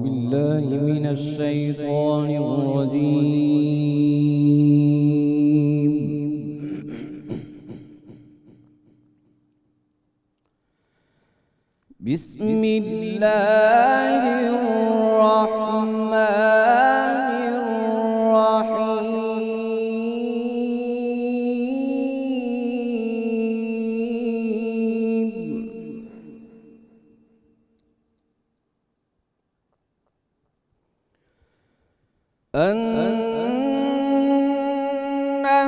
بالله من الشيطان الرجيم. بسم الله الرحمن الرحيم.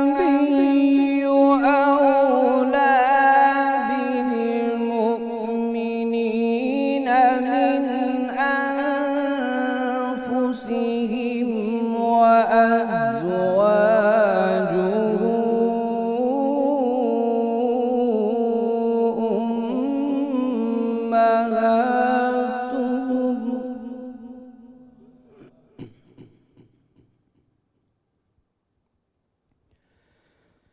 النبي أولى بالمؤمنين من أنفسهم وأزواجه أمهاتهم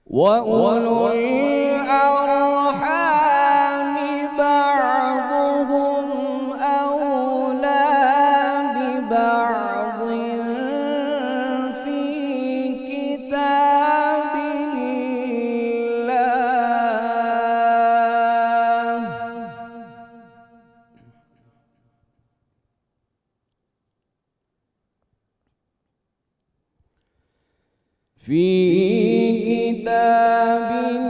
وأولو الأرحام بعضهم أولى ببعض في كتاب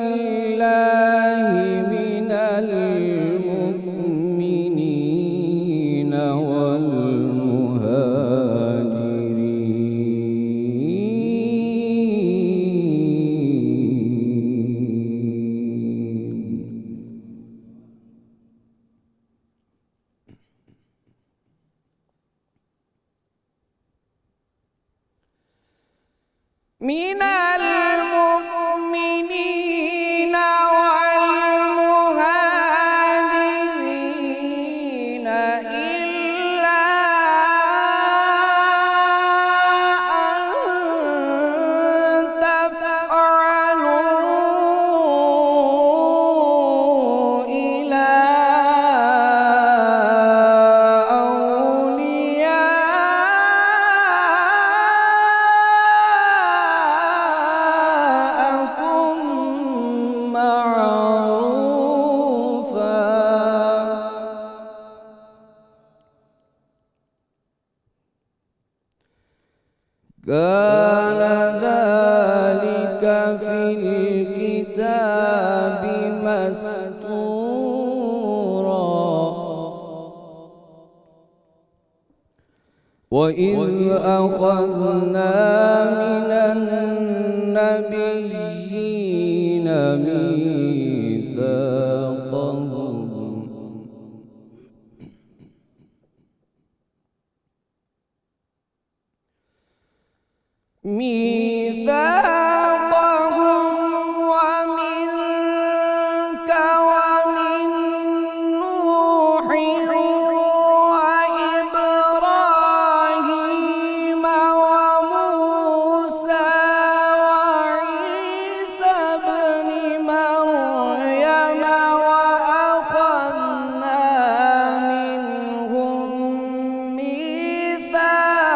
الله من المؤمنين والمهاجرين إلا أن تفعلوا إلى كان ذلك في الكتاب مسطورا. وإذ أخذنا من النبيين ميثاقهم ومنك ومن نوح وإبراهيم وموسى وعيسى ابن مريم وأخذنا منهم ميثاقا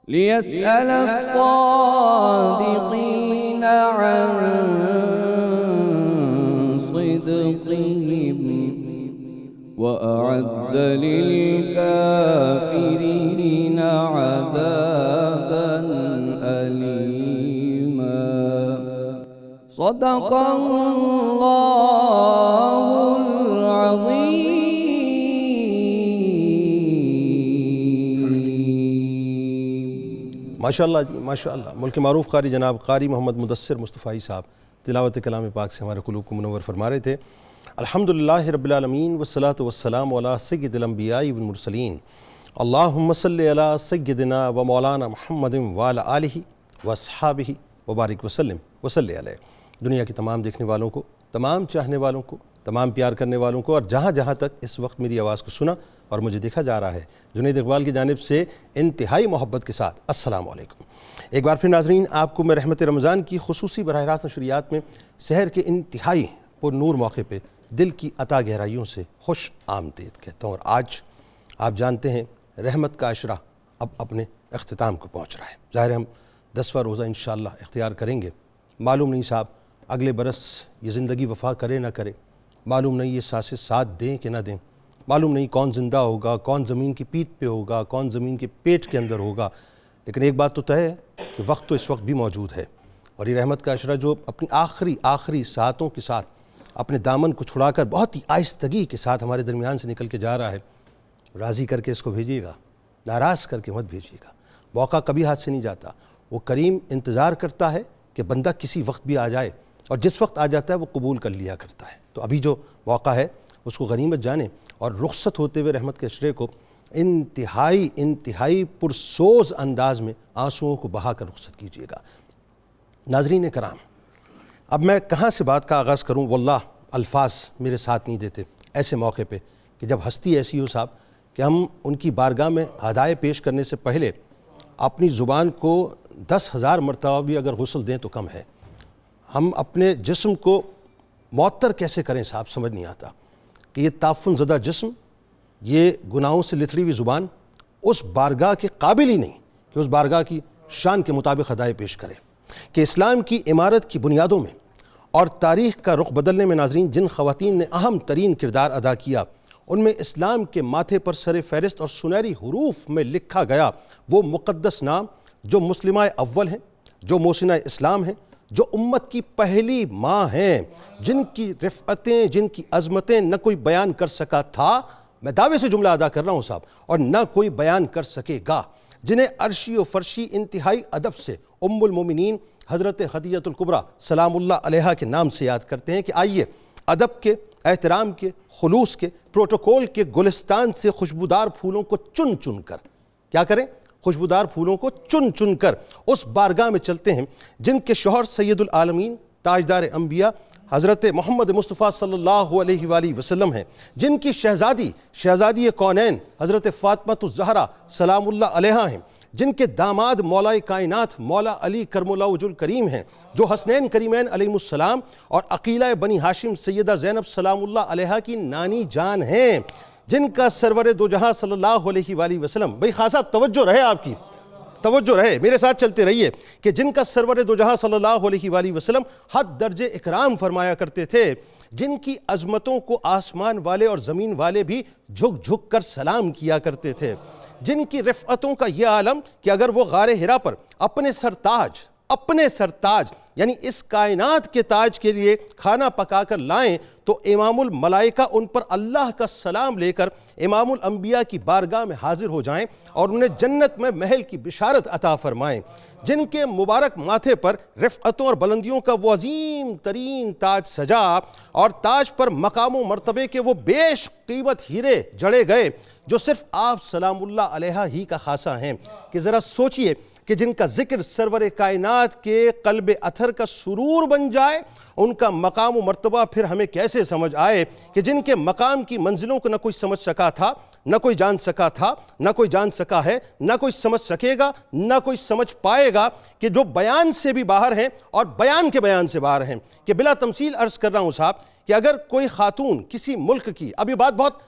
ليسأل الصادقين عن صدقهم وأعد للكافرين عذابا أليما. صدق الله العظيم. ماشاءاللہ جی ماشاءاللہ. ملک معروف قاری جناب قاری محمد مدثر مصطفی صاحب تلاوت کلام پاک سے ہمارے قلوب کو منور فرما رہے تھے. الحمدللہ رب العالمین والصلاة والسلام علی سید الانبیاء والمرسلین. اللہم صلی علی سیدنا و مولانا محمد وعلی آلہ واصحابہ وبارک وسلم وصلی علیہ. دنیا کے تمام دیکھنے والوں کو، تمام چاہنے والوں کو، تمام پیار کرنے والوں کو، اور جہاں جہاں تک اس وقت میری آواز کو سنا اور مجھے دیکھا جا رہا ہے، جنید اقبال کی جانب سے انتہائی محبت کے ساتھ السلام علیکم. ایک بار پھر ناظرین، آپ کو میں رحمت رمضان کی خصوصی براہ راست نشریات میں سحر کے انتہائی پر نور موقع پہ دل کی عطا گہرائیوں سے خوش آمدید کہتا ہوں۔ اور آج آپ جانتے ہیں رحمت کا عشرہ اب اپنے اختتام کو پہنچ رہا ہے۔ ظاہر ہے ہم 10واں روزہ انشاءاللہ اختیار کریں گے۔ معلوم نہیں صاحب اگلے برس یہ زندگی وفا کرے نہ کرے، معلوم نہیں یہ سانسیں ساتھ دیں کہ نہ دیں، معلوم نہیں کون زندہ ہوگا، کون زمین کی پیٹھ پہ ہوگا، کون زمین کے پیٹ کے اندر ہوگا، لیکن ایک بات تو طے ہے کہ وقت تو اس وقت بھی موجود ہے۔ اور یہ رحمت کا عشرہ جو اپنی آخری ساعتوں کے ساتھ اپنے دامن کو چھڑا کر بہت ہی آہستگی کے ساتھ ہمارے درمیان سے نکل کے جا رہا ہے، راضی کر کے اس کو بھیجیے گا، ناراض کر کے مت بھیجیے گا۔ موقع کبھی ہاتھ سے نہیں جاتا، وہ کریم انتظار کرتا ہے کہ بندہ کسی وقت بھی آ جائے، اور جس وقت آ جاتا ہے وہ قبول کر لیا کرتا ہے۔ تو ابھی جو موقع ہے اس کو غنیمت جانیں اور رخصت ہوتے ہوئے رحمت کے عشرے کو انتہائی پرسوز انداز میں آنسوؤں کو بہا کر رخصت کیجیے گا۔ ناظرین کرام، اب میں کہاں سے بات کا آغاز کروں، واللہ الفاظ میرے ساتھ نہیں دیتے ایسے موقع پہ کہ جب ہستی ایسی ہو صاحب کہ ہم ان کی بارگاہ میں ہدایت پیش کرنے سے پہلے اپنی زبان کو 10,000 مرتبہ بھی اگر غسل دیں تو کم ہے۔ ہم اپنے جسم کو معطر کیسے کریں صاحب سمجھ نہیں آتا کہ یہ تعفن زدہ جسم، یہ گناہوں سے لتھڑی ہوئی زبان اس بارگاہ کے قابل ہی نہیں کہ اس بارگاہ کی شان کے مطابق ہدایت پیش کرے۔ کہ اسلام کی عمارت کی بنیادوں میں اور تاریخ کا رخ بدلنے میں ناظرین جن خواتین نے اہم ترین کردار ادا کیا، ان میں اسلام کے ماتھے پر سر فہرست اور سنہری حروف میں لکھا گیا وہ مقدس نام جو مسلمہ اول ہیں، جو محسنہ اسلام ہیں، جو امت کی پہلی ماں ہیں، جن کی رفعتیں، جن کی عظمتیں نہ کوئی بیان کر سکا تھا، میں دعوے سے جملہ ادا کر رہا ہوں صاحب، اور نہ کوئی بیان کر سکے گا، جنہیں عرشی و فرشی انتہائی ادب سے ام المومنین حضرت خدیجہ الکبریٰ سلام اللہ علیہا کے نام سے یاد کرتے ہیں۔ کہ آئیے ادب کے، احترام کے، خلوص کے، پروٹوکول کے گلستان سے خوشبودار پھولوں کو چن چن کر کیا کریں؟ خوشبودار پھولوں کو چن چن کر اس بارگاہ میں چلتے ہیں جن کے شوہر سید العالمین تاجدار انبیاء حضرت محمد مصطفیٰ صلی اللہ علیہ وآلہ وسلم ہیں، جن کی شہزادی کونین حضرت فاطمہ الزہرا سلام اللہ علیہا ہیں، جن کے داماد مولا کائنات مولا علی کرم اللہ وجہ الکریم ہیں، جو حسنین کریمین علیہ السلام اور عقیلہ بنی ہاشم سیدہ زینب سلام اللہ علیہا کی نانی جان ہیں، جن کا سرور دو جہاں صلی اللہ علیہ وآلہ وسلم، بھئی خاصا توجہ رہے، آپ کی توجہ رہے، میرے ساتھ چلتے رہیے، کہ جن کا سرور دو جہاں صلی اللہ علیہ وآلہ وسلم حد درجے اکرام فرمایا کرتے تھے، جن کی عظمتوں کو آسمان والے اور زمین والے بھی جھک جھک کر سلام کیا کرتے تھے، جن کی رفعتوں کا یہ عالم کہ اگر وہ غار حرا پر اپنے سرتاج یعنی اس کائنات کے تاج کے لیے کھانا پکا کر لائیں تو امام الملائکہ ان پر اللہ کا سلام لے کر امام الانبیاء کی بارگاہ میں حاضر ہو جائیں اور انہیں جنت میں محل کی بشارت عطا فرمائیں، جن کے مبارک ماتھے پر رفعتوں اور بلندیوں کا وہ عظیم ترین تاج سجا اور تاج پر مقام و مرتبے کے وہ بیش قیمت ہیرے جڑے گئے جو صرف آپ سلام اللہ علیہ ہی کا خاصہ ہیں۔ کہ ذرا سوچئے کہ جن کا ذکر سرور کائنات کے قلب اتھر کا سرور بن جائے، ان کا مقام و مرتبہ پھر ہمیں کیسے سمجھ آئے، کہ جن کے مقام کی منزلوں کو نہ کوئی سمجھ سکا تھا، نہ کوئی جان سکا تھا، نہ کوئی جان سکا ہے، نہ کوئی سمجھ سکے گا، نہ کوئی سمجھ پائے گا، کہ جو بیان سے بھی باہر ہیں اور بیان کے بیان سے باہر ہیں۔ کہ بلا تمثیل عرض کر رہا ہوں صاحب کہ اگر کوئی خاتون کسی ملک کی، اب یہ بات بہت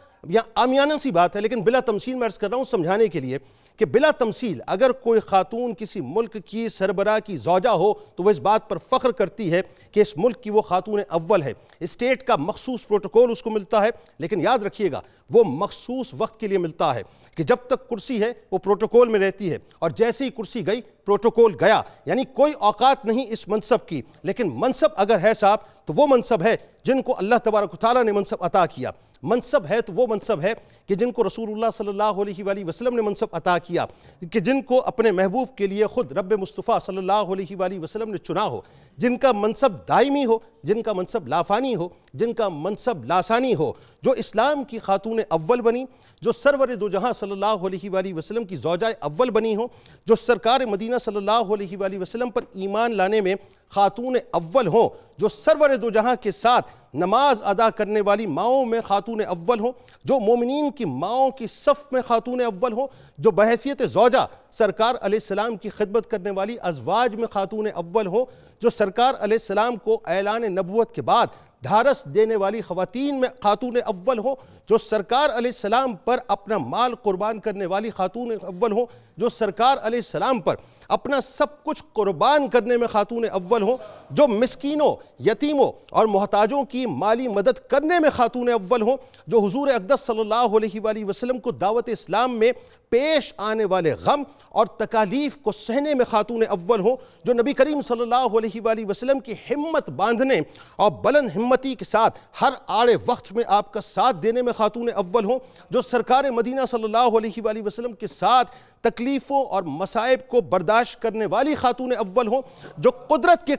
عامیانہ سی بات ہے لیکن بلا تمثیل میں عرض کر رہا ہوں سمجھانے کے لیے، کہ بلا تمثیل اگر کوئی خاتون کسی ملک کی سربراہ کی زوجہ ہو تو وہ اس بات پر فخر کرتی ہے کہ اس ملک کی وہ خاتون اول ہے، اسٹیٹ کا مخصوص پروٹوکول اس کو ملتا ہے، لیکن یاد رکھیے گا وہ مخصوص وقت کے لیے ملتا ہے، کہ جب تک کرسی ہے وہ پروٹوکول میں رہتی ہے، اور جیسے ہی کرسی گئی پروٹوکول گیا، یعنی کوئی اوقات نہیں اس منصب کی، لیکن منصب اگر ہے صاحب تو وہ منصب ہے جن کو اللہ تبارک و تعالیٰ نے منصب عطا کیا، منصب ہے تو وہ منصب ہے کہ جن کو رسول اللہ صلی اللہ علیہ وآلہ وسلم نے منصب عطا کیا، کہ جن کو اپنے محبوب کے لیے خود رب مصطفیٰ صلی اللہ علیہ وآلہ وسلم نے چنا ہو، جن کا منصب دائمی ہو، جن کا منصب لافانی ہو، جن کا منصب لاسانی ہو، جو اسلام کی خاتون اول بنی، جو سرور دو جہاں صلی اللہ علیہ وآلہ وسلم کی زوجہ اول بنی ہو، جو سرکار مدینہ صلی اللہ علیہ وآلہ وسلم پر ایمان لانے میں خاتون اول ہوں، جو سرور دو جہاں کے ساتھ نماز ادا کرنے والی ماؤں میں خاتون اول ہوں، جو مومنین کی ماؤں کی صف میں خاتون اول ہوں، جو بحیثیت زوجہ سرکار علیہ السلام کی خدمت کرنے والی ازواج میں خاتون اول ہوں، جو سرکار علیہ السلام کو اعلان نبوت کے بعد ڈھارس دینے والی خواتین میں خاتون اول ہوں، جو سرکار علیہ السلام پر اپنا مال قربان کرنے والی خاتون اول ہوں، جو سرکار علیہ السلام پر اپنا سب کچھ قربان کرنے میں خاتون اول ہوں، جو مسکینوں، یتیموں اور محتاجوں کی مالی مدد کرنے میں خاتون اول ہوں، جو حضور اقدس صلی اللہ علیہ وآلہ وسلم کو دعوت اسلام میں پیش آنے والے غم اور تکالیف کو سہنے میں خاتون اول ہوں، جو نبی کریم صلی اللہ علیہ وآلہ وسلم کی ہمت باندھنے اور بلند ہمتی کے ساتھ ہر آڑے وقت میں آپ کا ساتھ دینے میں خاتون اول ہوں، جو سرکار مدینہ صلی اللہ علیہ وآلہ وسلم کے ساتھ تکلیفوں اور مصائب کو برداشت کرنے والی خاتون اول ہوں، جو قدرت کے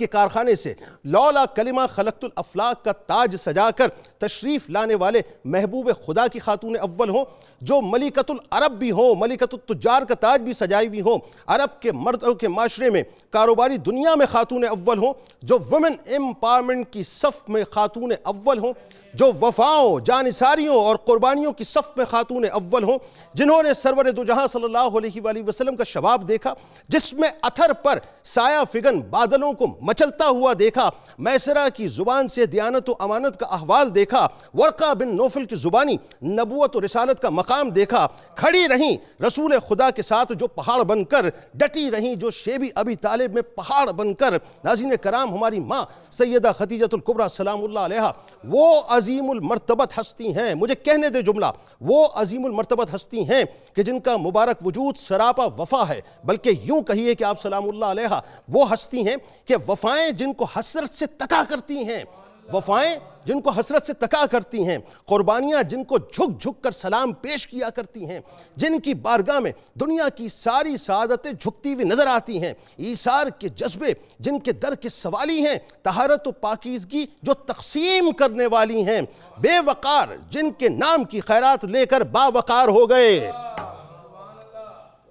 کارخانے سے لولا کلمہ خلقت الافلاق کا تاج سجا کر تشریف لانے والے محبوب خدا کی خاتون اول ہوں، جو ملکۃ العرب بھی ہوں، ملکۃ التجار کا تاج بھی سجائی بھی ہوں، عرب کے مردوں کے معاشرے میں کاروباری دنیا میں خاتون اول ہوں، جو ویمن امپاورمنٹ کی صف میں خاتون اول ہوں، جو وفاؤں، جانثاریوں اور قربانیوں کی صف میں خاتون اول ہوں، جنہوں نے سرور دو جہاں صلی اللہ علیہ وآلہ وسلم کا شباب دیکھا، جس میں اتھر پر سایہ فگن بادلوں کو مچلتا ہوا دیکھا، میسرہ کی زبان سے دیانت و امانت کا احوال دیکھا، ورقہ بن نوفل کی زبانی نبوت و رسالت کا مقام دیکھا، کھڑی رہیں رسول خدا کے ساتھ جو پہاڑ بن کر، ڈٹی رہیں جو شیبی ابی طالب میں پہاڑ بن کر۔ ناظرین کرام، ہماری ماں سیدہ خدیجہ الکبریٰ سلام اللہ علیہا وہ عظیم المرتبت ہستی ہیں، مجھے کہنے دے جملہ، وہ عظیم المرتبت ہستی ہیں کہ جن کا مبارک وجود سراپا وفا ہے، بلکہ یوں کہیے کہ آپ سلام اللہ علیہا وہ ہستی ہیں کہ وفائیں جن کو حسرت سے تکا کرتی ہیں، وفائیں جن کو حسرت سے تکا کرتی ہیں، قربانیاں جن کو جھک جھک کر سلام پیش کیا کرتی ہیں، جن کی بارگاہ میں دنیا کی ساری سعادتیں جھکتی ہوئی نظر آتی ہیں، ایثار کے جذبے جن کے در کے سوالی ہیں، طہارت و پاکیزگی جو تقسیم کرنے والی ہیں، بے وقار جن کے نام کی خیرات لے کر باوقار ہو گئے۔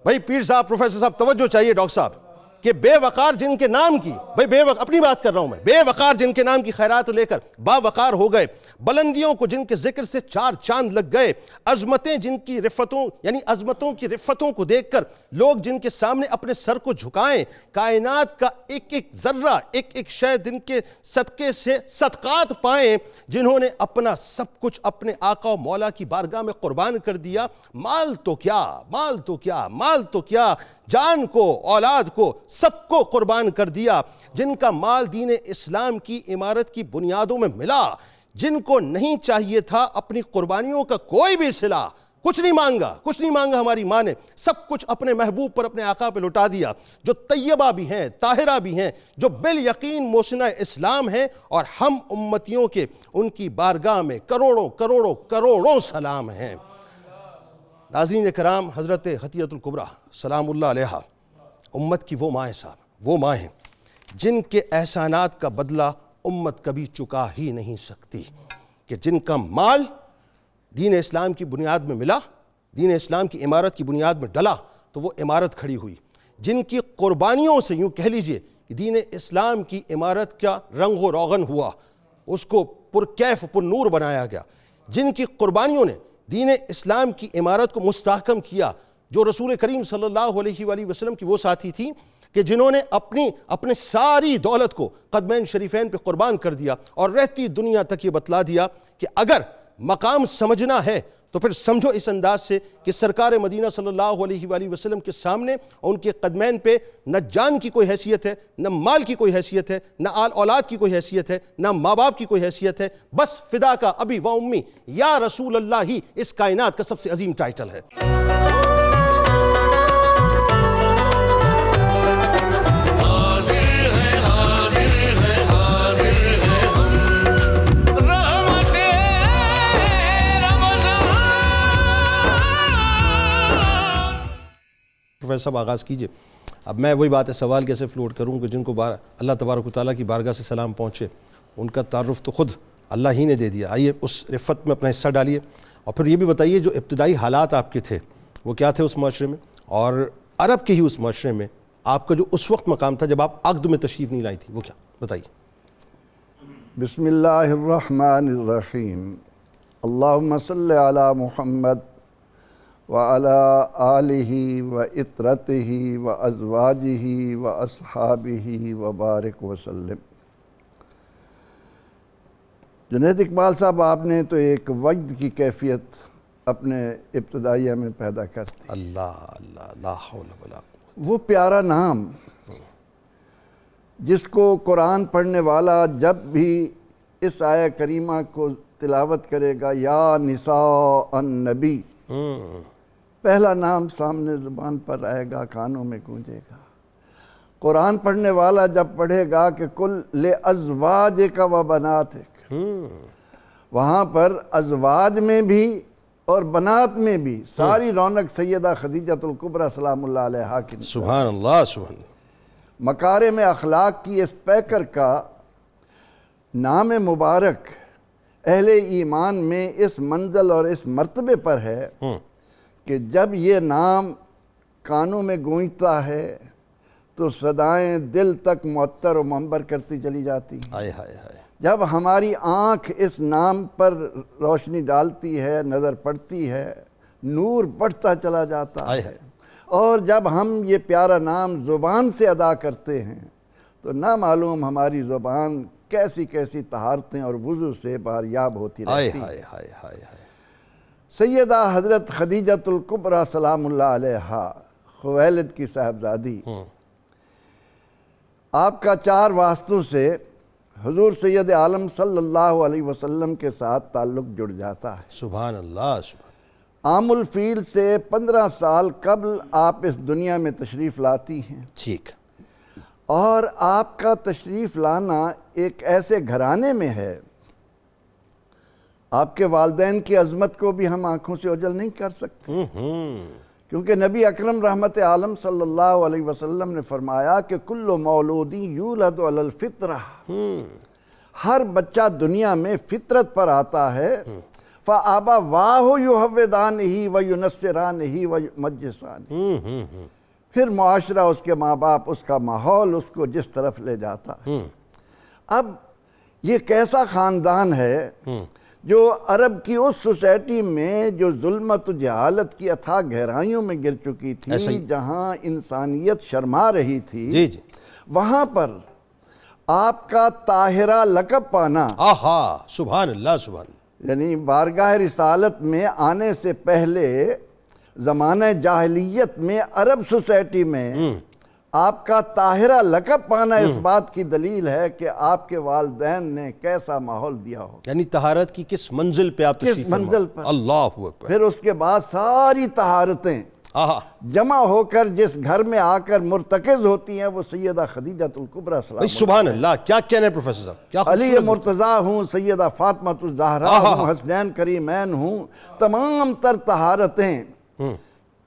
بھائی پیر صاحب، پروفیسر صاحب توجہ چاہیے، ڈاکٹر صاحب، کہ بے وقار جن کے نام کی، بھائی اپنی بات کر رہا ہوں میں، بے وقار جن کے نام کی خیرات لے کر باوقار ہو گئے، بلندیوں کو جن کے ذکر سے چار چاند لگ گئے، عظمتیں جن کی رفتوں یعنی عظمتوں کی رفتوں کو دیکھ کر لوگ جن کے سامنے اپنے سر کو جھکائیں، کائنات کا ایک ایک ذرہ، ایک ایک شے جن کے صدقے سے صدقات پائیں، جنہوں نے اپنا سب کچھ اپنے آقا و مولا کی بارگاہ میں قربان کر دیا، مال تو کیا، جان کو، اولاد کو، سب کو قربان کر دیا، جن کا مال دین اسلام کی عمارت کی بنیادوں میں ملا، جن کو نہیں چاہیے تھا اپنی قربانیوں کا کوئی بھی صلہ، کچھ نہیں مانگا ہماری ماں نے، سب کچھ اپنے محبوب پر، اپنے آقا پہ لٹا دیا، جو طیبہ بھی ہیں، طاہرہ بھی ہیں، جو بالیقین محسنہ اسلام ہیں، اور ہم امتیوں کے ان کی بارگاہ میں کروڑوں سلام ہیں۔ ناظرین کرام، حضرت خدیجہ الکبریٰ سلام اللہ علیہا امت کی وہ ماں ہیں صاحب، وہ ماں ہیں جن کے احسانات کا بدلہ امت کبھی چکا ہی نہیں سکتی، کہ جن کا مال دین اسلام کی بنیاد میں ملا، دین اسلام کی عمارت کی بنیاد میں ڈلا تو وہ عمارت کھڑی ہوئی، جن کی قربانیوں سے یوں کہہ لیجئے کہ دین اسلام کی عمارت کا رنگ و روغن ہوا، اس کو پرکیف پر نور بنایا گیا، جن کی قربانیوں نے دین اسلام کی عمارت کو مستحکم کیا، جو رسول کریم صلی اللہ علیہ وآلہ وسلم کی وہ ساتھی تھی کہ جنہوں نے اپنے ساری دولت کو قدمین شریفین پہ قربان کر دیا، اور رہتی دنیا تک یہ بتلا دیا کہ اگر مقام سمجھنا ہے تو پھر سمجھو اس انداز سے کہ سرکار مدینہ صلی اللہ علیہ وآلہ وسلم کے سامنے ان کے قدمین پہ نہ جان کی کوئی حیثیت ہے، نہ مال کی کوئی حیثیت ہے، نہ آل اولاد کی کوئی حیثیت ہے، نہ ماں باپ کی کوئی حیثیت ہے، بس فدا کا ابی و امی یا رسول اللہ ہی اس کائنات کا سب سے عظیم ٹائٹل ہے۔ پروفیسر صاحب آغاز کیجئے۔ اب میں وہی بات ہے، سوال کیسے فلوٹ کروں کہ جن کو اللہ تبارک و تعالیٰ کی بارگاہ سے سلام پہنچے، ان کا تعارف تو خود اللہ ہی نے دے دیا۔ آئیے اس رفت میں اپنا حصہ ڈالیے، اور پھر یہ بھی بتائیے جو ابتدائی حالات آپ کے تھے وہ کیا تھے اس معاشرے میں، اور عرب کے ہی اس معاشرے میں آپ کا جو اس وقت مقام تھا جب آپ عقد میں تشریف نہیں لائی تھی، وہ کیا؟ بتائیے۔ بسم اللہ الرحمن الرحیم اللہم صلی علی محمد وعلی آلہ وعطرتہ وازواجہ واصحابہ وبارک وسلم۔ جنید اقبال صاحب، آپ نے تو ایک وجد کی کیفیت اپنے ابتدائیہ میں پیدا کر دی۔ اللہ اللہ، لا حول ولا قوت۔ وہ پیارا نام جس کو قرآن پڑھنے والا جب بھی اس آیہ کریمہ کو تلاوت کرے گا، یا نساء النبی، پہلا نام سامنے زبان پر آئے گا، کانوں میں گونجے گا۔ قرآن پڑھنے والا جب پڑھے گا کہ کل لازواجک و بناتک، وہاں پر ازواج میں بھی اور بنات میں بھی ساری رونق سیدہ خدیجۃ الکبریٰ سلام اللہ علیہا کی۔ سبحان اللہ، سبحان اللہ۔ مکارم اخلاق کی اس پیکر کا نام مبارک اہل ایمان میں اس منزل اور اس مرتبے پر ہے کہ جب یہ نام کانوں میں گونجتا ہے تو صدائیں دل تک معطر و منبر کرتی چلی جاتی ہیں۔ ہائے ہائے ہائے۔ جب ہماری آنکھ اس نام پر روشنی ڈالتی ہے، نظر پڑتی ہے، نور بڑھتا چلا جاتا ہائے ہے۔ ہائے۔ اور جب ہم یہ پیارا نام زبان سے ادا کرتے ہیں تو نہ معلوم ہماری زبان کیسی کیسی طہارتیں اور وضو سے باریاب ہوتی ہائے رہتی ہے۔ ہائے ہائے ہائے ہائے۔ سیدہ حضرت خدیجۃ الکبریٰ سلام اللہ علیہا، خویلد کی صاحبزادی، آپ کا 4 واسطوں سے حضور سید عالم صلی اللہ علیہ وسلم کے ساتھ تعلق جڑ جاتا ہے۔ سبحان اللہ، سبحان۔ عام الفیل سے 15 سال قبل آپ اس دنیا میں تشریف لاتی ہیں، ٹھیک۔ اور آپ کا تشریف لانا ایک ایسے گھرانے میں ہے، آپ کے والدین کی عظمت کو بھی ہم آنکھوں سے اوجھل نہیں کر سکتے، کیونکہ نبی اکرم رحمت عالم صلی اللہ علیہ وسلم نے فرمایا کہ کل مولود یولد علی الفطرہ، ہر بچہ دنیا میں فطرت پر آتا ہے، فَآبَوَاهُ يُحَوِّدَانِهِ وَيُنَصِّرَانِهِ وَيُمَجِّسَانِهِ، پھر معاشرہ، اس کے ماں باپ، اس کا ماحول اس کو جس طرف لے جاتا ہے۔ اب یہ کیسا خاندان ہے جو عرب کی اس سوسائٹی میں جو ظلمت و جہالت کی اتھاہ گہرائیوں میں گر چکی تھی، جہاں انسانیت شرما رہی تھی، جی جی، وہاں پر آپ کا طاہرہ لقب پانا، آہا، سبحان اللہ، سبحان اللہ، یعنی بارگاہ رسالت میں آنے سے پہلے زمانہ جاہلیت میں عرب سوسائٹی میں آپ کا طاہرہ لقب پانا اس بات کی دلیل ہے کہ آپ کے والدین نے کیسا ماحول دیا ہو، یعنی طہارت کی کس منزل پہ آپ تشریف فرما۔ منزل پر۔ اللہ اکبر۔ پھر اس کے بعد ساری طہارتیں آہا، جمع ہو کر جس گھر میں آ کر مرتکز ہوتی ہیں وہ سیدہ خدیجۃ الکبریٰ بھئی سلام سبحان اللہ، کیا کہنا ہے پروفیسر صاحب، کیا علی خوبصورت۔ مرتضیٰ ہوں، سیدہ فاطمہ الزہرا ہوں، حسنین کریمین ہوں، تمام تر طہارتیں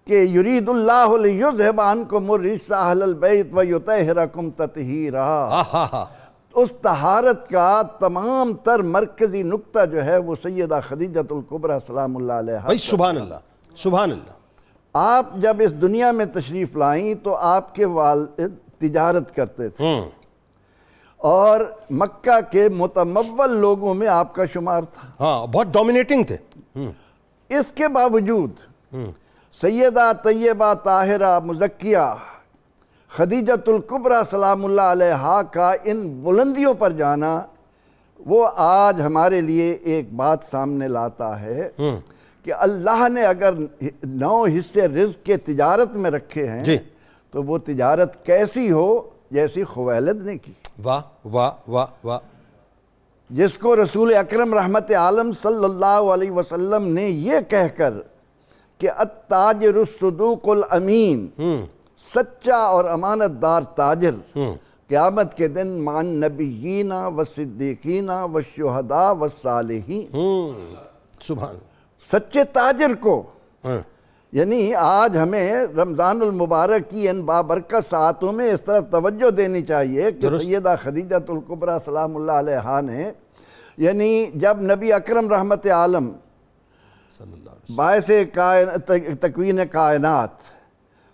کہ یرید اللہ لیذھب عنکم الرجس اہل البیت ویطہرکم تطہیرا، اس طہارت کا تمام تر مرکزی نقطہ جو ہے وہ سیدہ خدیجۃ الکبریٰ سلام اللہ علیہا۔ بھئی سبحان اللہ، سبحان اللہ۔ آپ جب اس دنیا میں تشریف لائیں تو آپ کے والد تجارت کرتے تھے اور مکہ کے متمول لوگوں میں آپ کا شمار تھا۔ ہاں، بہت ڈومینیٹنگ تھے۔ اس کے باوجود سیدہ طیبہ طاہرہ مزکیہ خدیجۃ الکبریٰ سلام اللہ علیہا کا ان بلندیوں پر جانا، وہ آج ہمارے لیے ایک بات سامنے لاتا ہے کہ اللہ نے اگر 9 حصے رزق کے تجارت میں رکھے ہیں تو وہ تجارت کیسی ہو جیسی خویلد نے کی، واہ واہ واہ واہ، جس کو رسول اکرم رحمت عالم صلی اللہ علیہ وسلم نے یہ کہہ کر کہ التاجر الصدوق الامین، سچا اور امانت دار تاجر قیامت کے دن مع النبیین والصدیقین والشہداء والصالحین، سبحان، سچے تاجر کو، یعنی آج ہمیں رمضان المبارک کی ان بابرکت ساعتوں میں اس طرف توجہ دینی چاہیے کہ سیدہ خدیجۃ الکبریٰ سلام اللہ علیہا نے، یعنی جب نبی اکرم رحمت عالم باعث تکوین کائنات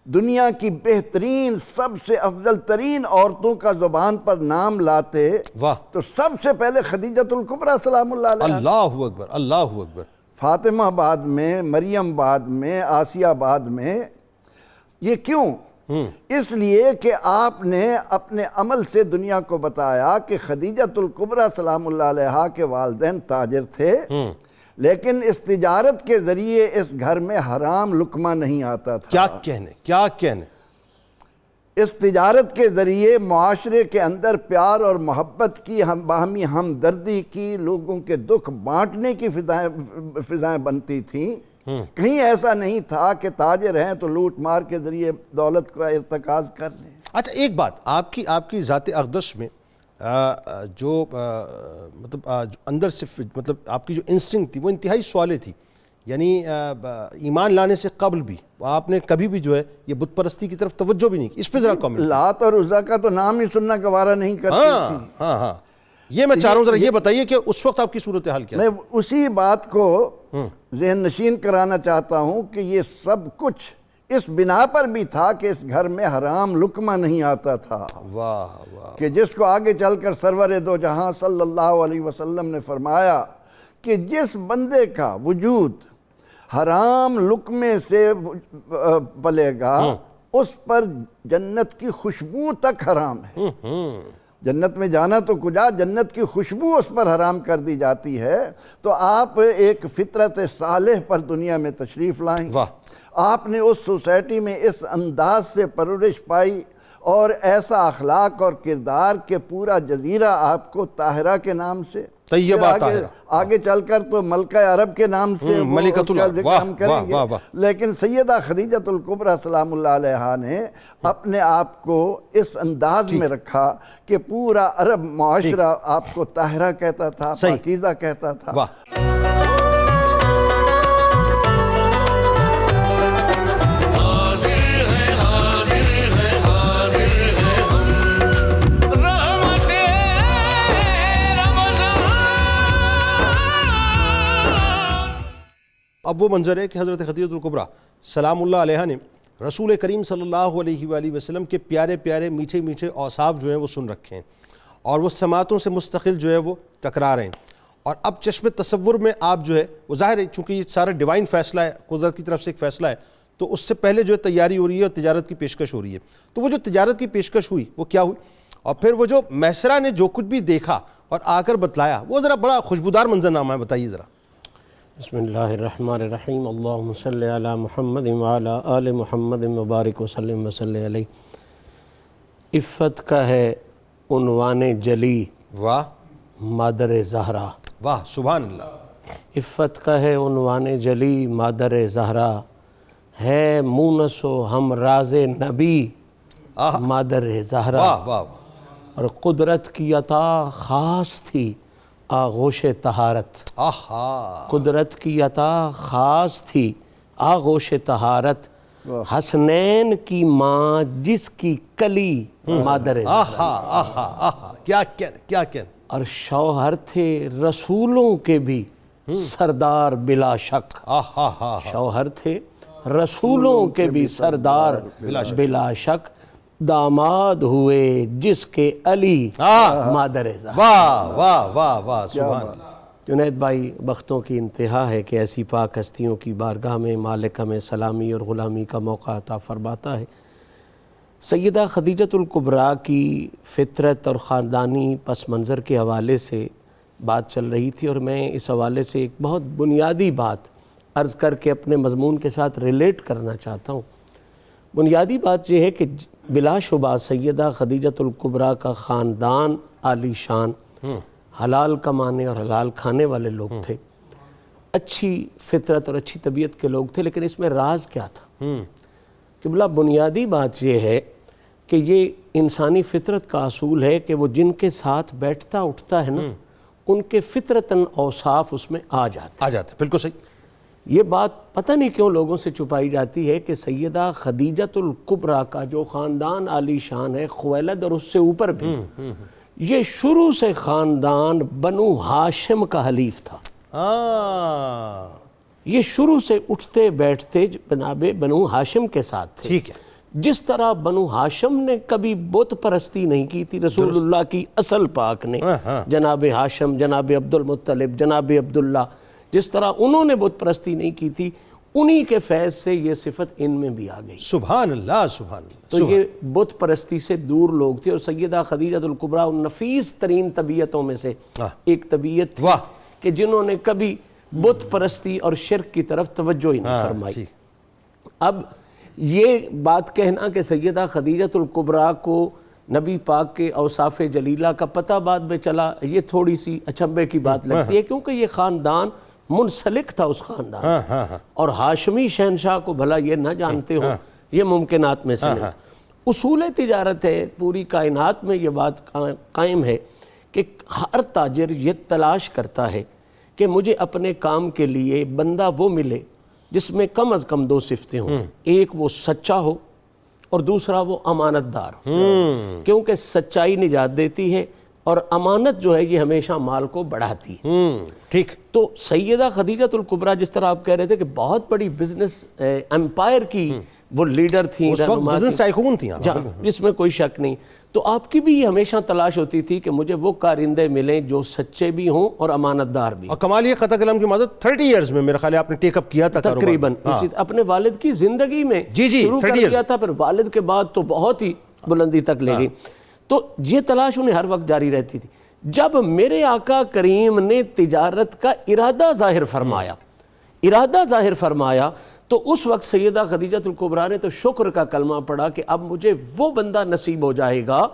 دنیا کی بہترین سب سے افضل ترین عورتوں کا زبان پر نام لاتے واہ تو سب سے پہلے خدیجۃ الکبریٰ سلام اللہ علیہا، اللہ اکبر اللہ اکبر، فاطمہ بعد میں، مریم بعد میں، آسیہ بعد میں۔ یہ کیوں؟ اس لیے کہ آپ نے اپنے عمل سے دنیا کو بتایا کہ خدیجۃ الکبریٰ سلام اللہ علیہا کے والدین تاجر تھے، لیکن اس تجارت کے ذریعے اس گھر میں حرام لقمہ نہیں آتا تھا۔ کیا کہنے، اس تجارت کے ذریعے معاشرے کے اندر پیار اور محبت کی، باہمی ہمدردی کی، لوگوں کے دکھ بانٹنے کی فضائیں بنتی تھیں۔ کہیں ایسا نہیں تھا کہ تاجر ہیں تو لوٹ مار کے ذریعے دولت کا ارتکاز کر لیں۔ اچھا ایک بات، آپ کی ذات اقدس میں جو مطلب اندر سے مطلب آپ کی جو انسٹنکٹ تھی وہ انتہائی سوالے تھی، یعنی ایمان لانے سے قبل بھی آپ نے کبھی بھی جو ہے یہ بت پرستی کی طرف توجہ بھی نہیں کی، اس پہ ذرا کامنٹ۔ لات اور عزیٰ کا تو نام ہی سننا گوارا نہیں کرتی تھی۔ ہاں یہ میں چاہ رہا ہوں ذرا یہ بتائیے کہ اس وقت آپ کی صورتحال کیا؟ میں اسی بات کو ذہن نشین کرانا چاہتا ہوں کہ یہ سب کچھ اس بنا پر بھی تھا کہ اس گھر میں حرام لقمہ نہیں آتا تھا، واہ واہ، کہ جس کو آگے چل کر سرور دو جہاں صلی اللہ علیہ وسلم نے فرمایا کہ جس بندے کا وجود حرام لقمے سے پلے گا اس پر جنت کی خوشبو تک حرام ہے۔ جنت میں جانا تو کجا، جنت کی خوشبو اس پر حرام کر دی جاتی ہے۔ تو آپ ایک فطرت صالح پر دنیا میں تشریف لائیں، آپ نے اس سوسائٹی میں اس انداز سے پرورش پائی اور ایسا اخلاق اور کردار کہ پورا جزیرہ آپ کو طاہرہ کے نام سے، طیبہ طاہرہ، آگے چل کر تو ملکہ عرب کے نام سے ملکۃ اس کا ذکر ہم کریں گے، لیکن سیدہ خدیجۃ الکبریٰ سلام اللہ علیہا نے اپنے آپ کو اس انداز میں رکھا کہ پورا عرب معاشرہ آپ کو طاہرہ کہتا تھا، پاکیزہ کہتا تھا۔ اب وہ منظر ہے کہ حضرت خدیجۃ الکبریٰ سلام اللہ علیہا نے رسول کریم صلی اللہ علیہ وآلہ وسلم کے پیارے پیارے میٹھے میٹھے اوصاف جو ہیں وہ سن رکھے ہیں، اور وہ سماعتوں سے مستقل جو ہے وہ ٹکرا رہے ہیں، اور اب چشم تصور میں آپ جو ہے وہ ظاہر ہے چونکہ یہ سارا ڈیوائن فیصلہ ہے، قدرت کی طرف سے ایک فیصلہ ہے، تو اس سے پہلے جو ہے تیاری ہو رہی ہے اور تجارت کی پیشکش ہو رہی ہے۔ تو وہ جو تجارت کی پیشکش ہوئی وہ کیا ہوئی، اور پھر وہ جو میسرہ نے جو کچھ بھی دیکھا اور آ کر بتلایا، وہ ذرا بڑا خوشبودار منظرنامہ ہے، بتائیے ذرا۔ بسم اللہ الرحمن الرحیم، اللہم صلی علی محمد وعلی آل محمد مبارک وسلم وصلی علیہ۔ عفت کا ہے عنوان جلی واہ مادر زہرا، واہ سبحان اللہ، عفت کا ہے عنوان جلی مادر زہرا، ہے مونس و ہم راز نبی مادر زہرا، واہ واہ، اور قدرت کی عطا خاص تھی آغوش طہارت، قدرت کی عطا خاص تھی آغوش طہارت، حسنین کی ماں جس کی کلی مادر زہرا، کیا کہنے، اور شوہر تھے رسولوں کے بھی سردار بلا شک، شوہر تھے رسولوں کے بھی سردار بلا شک، داماد ہوئے جس کے علی مادر زہرا۔ واہ واہ واہ واہ سبحان اللہ۔ جنید بھائی، بختوں کی انتہا ہے کہ ایسی پاک ہستیوں کی بارگاہ میں مالک ہمیں سلامی اور غلامی کا موقع عطا فرماتا ہے۔ سیدہ خدیجۃ الکبریٰ کی فطرت اور خاندانی پس منظر کے حوالے سے بات چل رہی تھی، اور میں اس حوالے سے ایک بہت بنیادی بات عرض کر کے اپنے مضمون کے ساتھ ریلیٹ کرنا چاہتا ہوں۔ بنیادی بات یہ ہے کہ بلا شبہ سیدہ خدیجۃ الکبریٰ کا خاندان عالی شان، حلال کمانے اور حلال کھانے والے لوگ تھے، اچھی فطرت اور اچھی طبیعت کے لوگ تھے، لیکن اس میں راز کیا تھا؟ قبلہ بنیادی بات یہ ہے کہ یہ انسانی فطرت کا اصول ہے کہ وہ جن کے ساتھ بیٹھتا اٹھتا ہے نا، ان کے فطرتاً اوصاف اس میں آ جاتے، بالکل صحیح۔ یہ بات پتہ نہیں کیوں لوگوں سے چھپائی جاتی ہے کہ سیدہ خدیجۃ الکبریٰ کا جو خاندان عالی شان ہے، خویلد اور اس سے اوپر بھی، یہ شروع سے خاندان بنو ہاشم کا حلیف تھا۔ یہ شروع سے اٹھتے بیٹھتے جناب بنو ہاشم کے ساتھ تھے، جس طرح بنو ہاشم نے کبھی بت پرستی نہیں کی تھی، رسول اللہ کی اصل پاک نے، جناب ہاشم، جناب عبد المطلب، جناب عبداللہ، جس طرح انہوں نے بت پرستی نہیں کی تھی، انہی کے فیض سے یہ صفت ان میں بھی آ گئی۔ سبحان اللہ، سبحان اللہ۔ تو یہ بت پرستی سے دور لوگ تھے، اور سیدہ خدیجہ الکبریٰ ان نفیس ترین طبیعتوں میں سے ایک طبیعت تھی کہ جنہوں نے کبھی بت پرستی اور شرک کی طرف توجہ ہی نہیں فرمائی۔ اب یہ بات کہنا کہ سیدہ خدیجہ الکبریٰ کو نبی پاک کے اوصاف جلیلہ کا پتہ بعد میں چلا، یہ تھوڑی سی اچنبے کی بات لگتی ہے، کیونکہ یہ خاندان منسلک تھا اس خاندان، اور ہاشمی شہنشاہ کو بھلا یہ نہ جانتے ہو، یہ ممکنات میں سے نہیں۔ اصول تجارت ہے، پوری کائنات میں یہ بات قائم ہے کہ ہر تاجر یہ تلاش کرتا ہے کہ مجھے اپنے کام کے لیے بندہ وہ ملے جس میں کم از کم دو صفتیں ہوں، ایک وہ سچا ہو اور دوسرا وہ امانت دار ہو، کیونکہ سچائی نجات دیتی ہے اور امانت جو ہے یہ ہمیشہ مال کو بڑھاتی ہے۔ ٹھیک۔ تو سیدہ خدیجہ الکبریٰ جس طرح آپ کہہ رہے تھے کہ بہت بڑی بزنس امپائر کی وہ لیڈر تھیں، اس وقت بزنس ٹائکون تھیں، اس میں کوئی شک نہیں۔ تو آپ کی بھی یہ ہمیشہ تلاش ہوتی تھی کہ مجھے وہ کارندے ملیں جو سچے بھی ہوں اور امانت دار بھی۔ اور کمال یہ قطع کلام کی معذرت 30 ایئرز میں میرے خیال ہے آپ نے ٹیک اپ کیا تھا تقریباً اپنے والد کی زندگی میں شروع کر دیا تھا، پھر والد کے بعد تو بہت ہی بلندی تک لے گئی۔ تو یہ تلاش انہیں ہر وقت جاری رہتی تھی۔ جب میرے آقا کریم نے تجارت کا ارادہ ظاہر فرمایا تو اس وقت سیدہ خدیجہ الکبریٰ نے تو شکر کا کلمہ پڑھا کہ اب مجھے وہ بندہ نصیب ہو جائے گا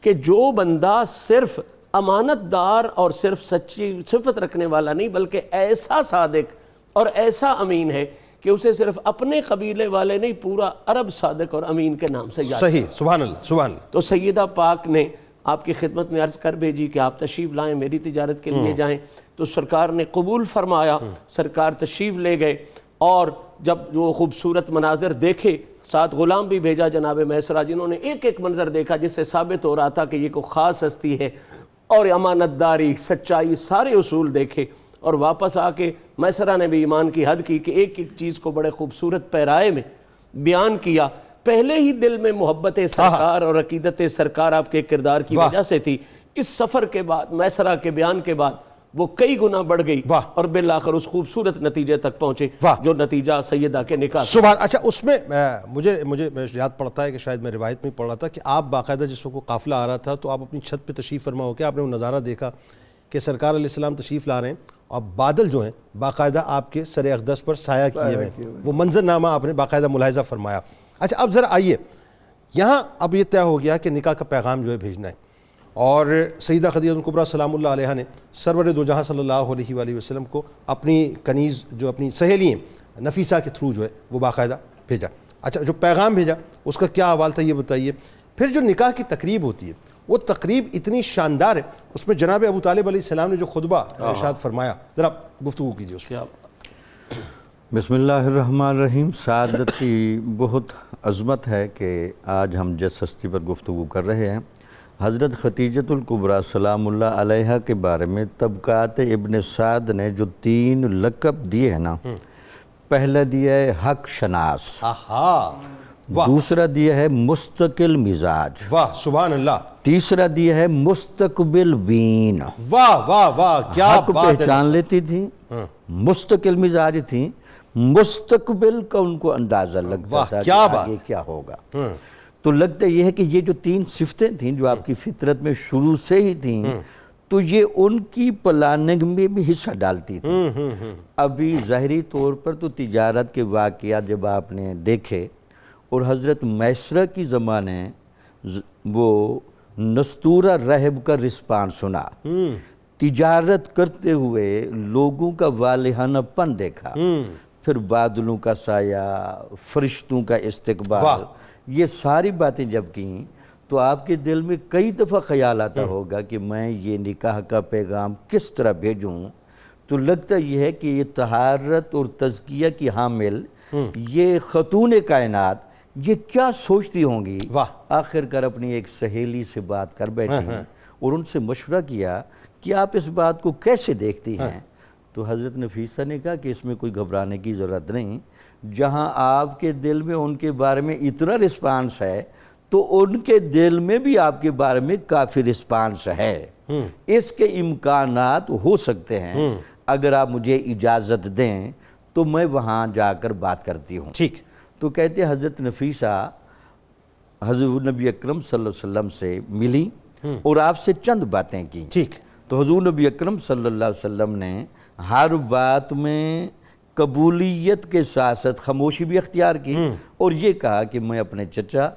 کہ جو بندہ صرف امانت دار اور صرف سچی صفت رکھنے والا نہیں، بلکہ ایسا صادق اور ایسا امین ہے کہ اسے صرف اپنے قبیلے والے نہیں، پورا عرب صادق اور امین کے نام سے یاد کرتے ہیں۔ صحیح، سبحان اللہ، سبحان اللہ۔ تو سیدہ پاک نے آپ کی خدمت میں عرض کر بھیجی کہ آپ تشریف لائیں، میری تجارت کے لیے جائیں، تو سرکار نے قبول فرمایا، سرکار تشریف لے گئے، اور جب وہ خوبصورت مناظر دیکھے، ساتھ غلام بھی بھیجا جناب میسرہ، جنہوں نے ایک ایک منظر دیکھا جس سے ثابت ہو رہا تھا کہ یہ کوئی خاص ہستی ہے، اور امانت داری، سچائی، سارے اصول دیکھے، اور واپس آ کے میسرہ نے بھی ایمان کی حد کی کہ ایک ایک چیز کو بڑے خوبصورت پیرائے میں بیان کیا۔ پہلے ہی دل میں محبت سرکار اور عقیدت سرکار آپ کے کردار کی وجہ سے تھی، اس سفر کے بعد، میسرہ کے بیان کے بعد وہ کئی گنا بڑھ گئی، اور بالآخر اس خوبصورت نتیجے تک پہنچے جو نتیجہ سیدہ کے نکاح۔ سبحان۔ اچھا، اس میں مجھے یاد پڑتا ہے کہ شاید میں روایت میں پڑھ رہا تھا کہ آپ باقاعدہ جس وقت قافلہ آ رہا تھا تو آپ اپنی چھت پہ تشریف فرما ہو کے آپ نے وہ نظارہ دیکھا کہ سرکار علیہ السلام تشریف لا رہے ہیں اور بادل جو ہیں باقاعدہ آپ کے سر اقدس پر سایہ کیے ہوئے، وہ منظرنامہ آپ نے باقاعدہ ملاحظہ فرمایا۔ اچھا، اب ذرا آئیے یہاں، اب یہ طے ہو گیا کہ نکاح کا پیغام جو ہے بھیجنا ہے، اور سیدہ خدیجہ الکبریٰ سلام اللہ علیہ نے سرور دو جہاں صلی اللہ علیہ وآلہ وسلم کو اپنی کنیز جو اپنی سہیلی ہیں نفیسہ کے تھرو جو ہے وہ باقاعدہ بھیجا۔ اچھا، جو پیغام بھیجا اس کا کیا حوال تھا یہ بتائیے۔ پھر جو نکاح کی تقریب ہوتی ہے وہ تقریب اتنی شاندار ہے، اس میں جناب ابو طالب علیہ السلام نے جو خطبہ ارشاد فرمایا، ذرا گفتگو کیجیے اس پر۔ بسم اللہ الرحمن الرحیم۔ سعادت کی بہت عظمت ہے کہ آج ہم جس ہستی پر گفتگو کر رہے ہیں، حضرت خدیجہ الکبریٰ سلام اللہ علیہ کے بارے میں طبقات ابن سعد نے جو 3 لقب دیے ہیں نا، پہلا دیا ہے حق شناس، دوسرا دیا ہے مستقل مزاج، واہ سبحان اللہ، تیسرا دیا ہے مستقبل بین، واہ واہ واہ، کیا حق بات ہے، پہچان لیتی تھی، مستقل مزاج تھی، مستقبل کا ان کو اندازہ لگتا تھا کہ آگے کیا ہوگا۔ تو لگتا یہ ہے کہ یہ جو 3 صفتیں تھیں جو آپ کی فطرت میں شروع سے ہی تھیں، تو یہ ان کی پلاننگ میں بھی حصہ ڈالتی تھی۔ ابھی ظاہری طور پر تو تجارت کے واقعات جب آپ نے دیکھے اور حضرت میسرہ کی زمانے وہ نستورہ رہب کا رسپانس سنا، تجارت کرتے ہوئے لوگوں کا والہانہ پن دیکھا، پھر بادلوں کا سایہ، فرشتوں کا استقبال، یہ ساری باتیں جب کیں تو آپ کے دل میں کئی دفعہ خیال آتا ہوگا کہ میں یہ نکاح کا پیغام کس طرح بھیجوں۔ تو لگتا یہ ہے کہ یہ طہارت اور تزکیہ کی حامل یہ خاتون کائنات یہ کیا سوچتی ہوں گی۔ آخر کر اپنی ایک سہیلی سے بات کر بیٹھی اور ان سے مشورہ کیا کہ آپ اس بات کو کیسے دیکھتی ہیں۔ تو حضرت نفیسہ نے کہا کہ اس میں کوئی گھبرانے کی ضرورت نہیں، جہاں آپ کے دل میں ان کے بارے میں اتنا رسپانس ہے تو ان کے دل میں بھی آپ کے بارے میں کافی رسپانس ہے، اس کے امکانات ہو سکتے ہیں، اگر آپ مجھے اجازت دیں تو میں وہاں جا کر بات کرتی ہوں۔ ٹھیک۔ تو کہتے ہیں حضرت نفیسہ حضور نبی اکرم صلی اللہ علیہ وسلم سے ملی اور آپ سے چند باتیں کی۔ ٹھیک۔ تو حضور نبی اکرم صلی اللہ علیہ وسلم نے ہر بات میں قبولیت کے ساتھ ساتھ خاموشی بھی اختیار کی اور یہ کہا کہ میں اپنے چچا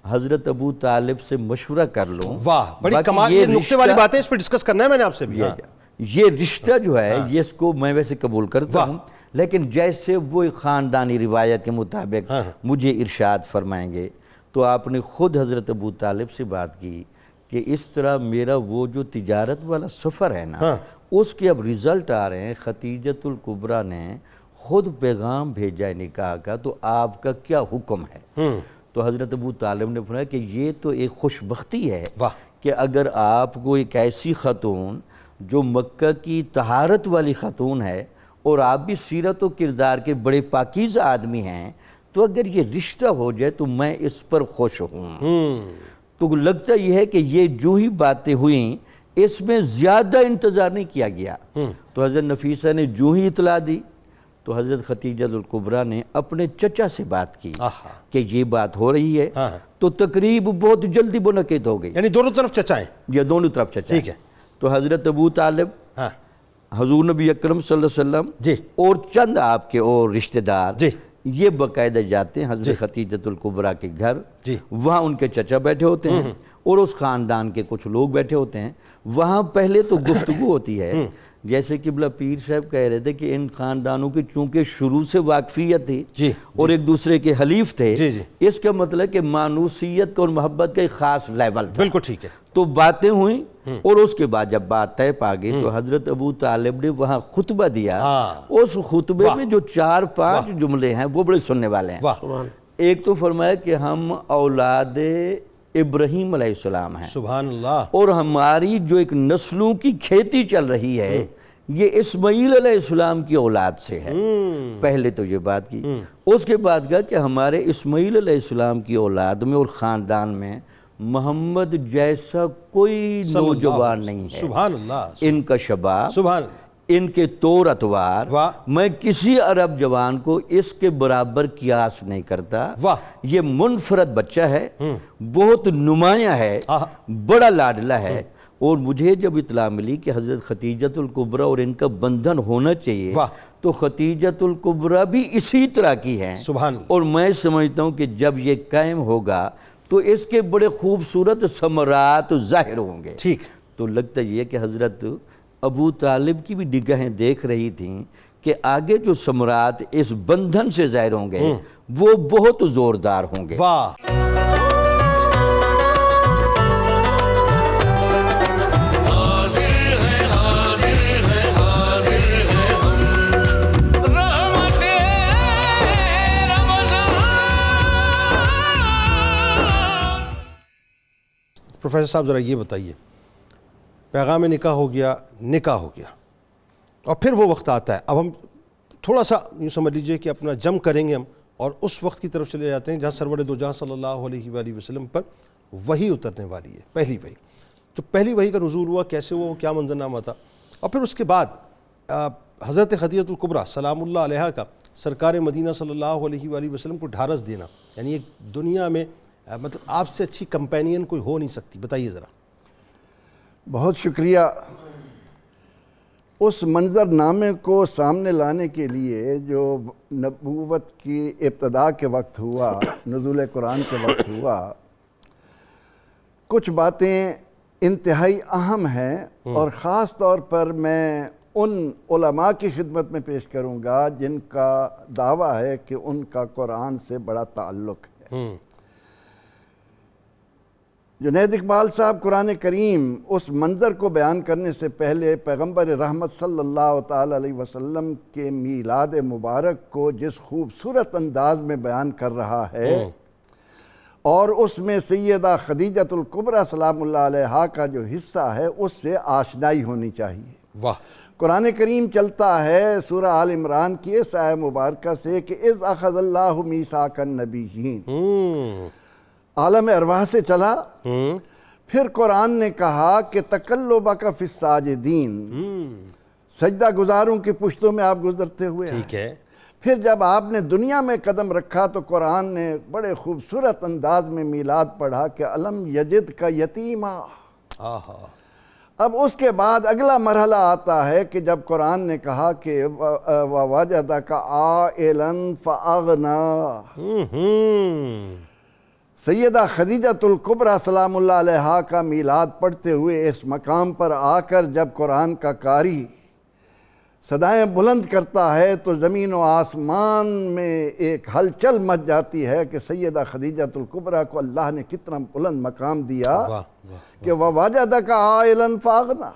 حضرت ابو طالب سے مشورہ کر لوں۔ واہ، بڑی باقی کمال، یہ نکتے والی باتیں اس پہ ڈسکس کرنا ہے میں نے آپ سے بھی۔ یہ رشتہ جو ہے یہ اس کو میں ویسے قبول کرتا ہوں، لیکن جیسے وہ خاندانی روایت کے مطابق مجھے ارشاد فرمائیں گے، تو آپ نے خود حضرت ابو طالب سے بات کی کہ اس طرح میرا وہ جو تجارت والا سفر ہے نا اس کے اب رزلٹ آ رہے ہیں، ختیجۃ الکبریٰ نے خود پیغام بھیجا ہے نکاح کا، تو آپ کا کیا حکم ہے؟ تو حضرت ابو طالب نے فرمایا کہ یہ تو ایک خوش بختی ہے کہ اگر آپ کو ایک ایسی خاتون جو مکہ کی طہارت والی خاتون ہے اور آپ بھی سیرت و کردار کے بڑے پاکیزہ آدمی ہیں، تو اگر یہ رشتہ ہو جائے تو میں اس پر خوش ہوں۔ تو لگتا یہ ہے کہ یہ جو ہی باتیں ہوئیں اس میں زیادہ انتظار نہیں کیا گیا، تو حضرت نفیسہ نے جو ہی اطلاع دی تو حضرت ختیجۃ الکبریٰ نے اپنے چچا سے بات کی کہ یہ بات ہو رہی ہے، تو تقریب بہت جلدی منعقد ہو گئی، یعنی دونوں طرف چچا ہیں؟ یہ دونوں طرف چچا ہیں۔ تو حضرت ابو طالب، حضور نبی اکرم صلی اللہ علیہ وسلم اور چند آپ کے اور رشتہ دار یہ باقاعدہ جاتے ہیں حضرت ختیجۃ الکبریٰ کے گھر، وہاں ان کے چچا بیٹھے ہوتے ہیں اور اس خاندان کے کچھ لوگ بیٹھے ہوتے ہیں۔ وہاں پہلے تو گفتگو ہوتی ہے، جیسے قبلہ پیر صاحب کہہ رہے تھے کہ ان خاندانوں کی چونکہ شروع سے واقفیت تھی اور ایک دوسرے کے حلیف تھے، اس کا مطلب کہ مانوسیت کا اور محبت کا ایک خاص لیول تھا۔ بالکل ٹھیک ہے۔ تو باتیں ہوئیں اور اس کے بعد جب بات طے پا گئی تو حضرت ابو طالب نے وہاں خطبہ دیا، اس خطبے میں جو 4-5 جملے ہیں وہ بڑے سننے والے ہیں۔ ایک تو فرمایا کہ ہم اولاد ابراہیم علیہ السلام ہیں، سبحان اللہ، اور ہماری جو ایک نسلوں کی کھیتی چل رہی ہے یہ اسماعیل علیہ السلام کی اولاد سے ہے، پہلے تو یہ بات کی۔ اس کے بعد کہا کہ ہمارے اسماعیل علیہ السلام کی اولاد میں اور خاندان میں محمد جیسا کوئی نوجوان نہیں ہے، سبحان اللہ، ان کا شباب، سبحان، ان کے طور اتوار میں کسی عرب جوان کو اس کے برابر قیاس نہیں کرتا۔ یہ منفرد بچہ ہے، بہت نمایاں ہے، بڑا لاڈلا ہے، اور مجھے جب اطلاع ملی کہ حضرت ختیجۃ الکبریٰ اور ان کا بندھن ہونا چاہیے تو ختیجۃ الکبریٰ بھی اسی طرح کی ہیں، اور میں سمجھتا ہوں کہ جب یہ قائم ہوگا تو اس کے بڑے خوبصورت ثمرات ظاہر ہوں گے۔ ٹھیک۔ تو لگتا یہ کہ حضرت ابو طالب کی بھی نگاہیں دیکھ رہی تھیں کہ آگے جو ثمرات اس بندھن سے ظاہر ہوں گے وہ بہت زوردار ہوں گے۔ واہ، پروفیسر صاحب ذرا یہ بتائیے، پیغام نکاح ہو گیا، نکاح ہو گیا، اور پھر وہ وقت آتا ہے، اب ہم تھوڑا سا یوں سمجھ لیجئے کہ اپنا جم کریں گے ہم، اور اس وقت کی طرف چلے جاتے ہیں جہاں سرور دو جہاں صلی اللہ علیہ وآلہ وسلم پر وحی اترنے والی ہے، پہلی وحی۔ جو پہلی وحی کا نزول ہوا، کیسے ہوا، کیا منظرنامہ تھا، اور پھر اس کے بعد حضرت خدیجۃ الکبریٰ سلام اللہ علیہا کا سرکار مدینہ صلی اللہ علیہ وآلہ وسلم کو ڈھارس دینا، یعنی ایک دنیا میں مطلب آپ سے اچھی کمپینین کوئی ہو نہیں سکتی، بتائیے ذرا۔ بہت شکریہ۔ اس منظر نامے کو سامنے لانے کے لیے جو نبوت کی ابتدا کے وقت ہوا، نزول قرآن کے وقت ہوا، کچھ باتیں انتہائی اہم ہیں، اور خاص طور پر میں ان علماء کی خدمت میں پیش کروں گا جن کا دعویٰ ہے کہ ان کا قرآن سے بڑا تعلق ہے۔ جنید اقبال صاحب قرآن کریم اس منظر کو بیان کرنے سے پہلے پیغمبر رحمت صلی اللہ تعالی علیہ وسلم کے میلاد مبارک کو جس خوبصورت انداز میں بیان کر رہا ہے، اور اس میں سیدہ خدیجۃ الکبریٰ سلام اللہ علیہا کا جو حصہ ہے اس سے آشنائی ہونی چاہیے۔ قرآن کریم چلتا ہے سورہ آل عمران کی اس آیہ مبارکہ سے کہ اذ اخذ اللہ میثاق النبیین، عالم ارواح سے چلا، پھر قرآن نے کہا کہ تقلبک فی الساجدین، سجدہ گزاروں کی پشتوں میں آپ گزرتے ہوئے ٹھیک ہے، پھر جب آپ نے دنیا میں قدم رکھا تو قرآن نے بڑے خوبصورت انداز میں میلاد پڑھا کہ الم یجد کا یتیما۔ اب اس کے بعد اگلا مرحلہ آتا ہے کہ جب قرآن نے کہا کہ وَوَجَدَكَ عَائِلًا فَأَغْنَا، سیدہ خدیجۃ الکبریٰ سلام اللہ علیہا کا میلاد پڑھتے ہوئے اس مقام پر آ کر جب قرآن کا قاری صدائیں بلند کرتا ہے تو زمین و آسمان میں ایک ہلچل مچ جاتی ہے کہ سیدہ خدیجۃ الکبریٰ کو اللہ نے کتنا بلند مقام دیا کہ وَوَجَدَكَ عَائِلًا فَأَغْنَا۔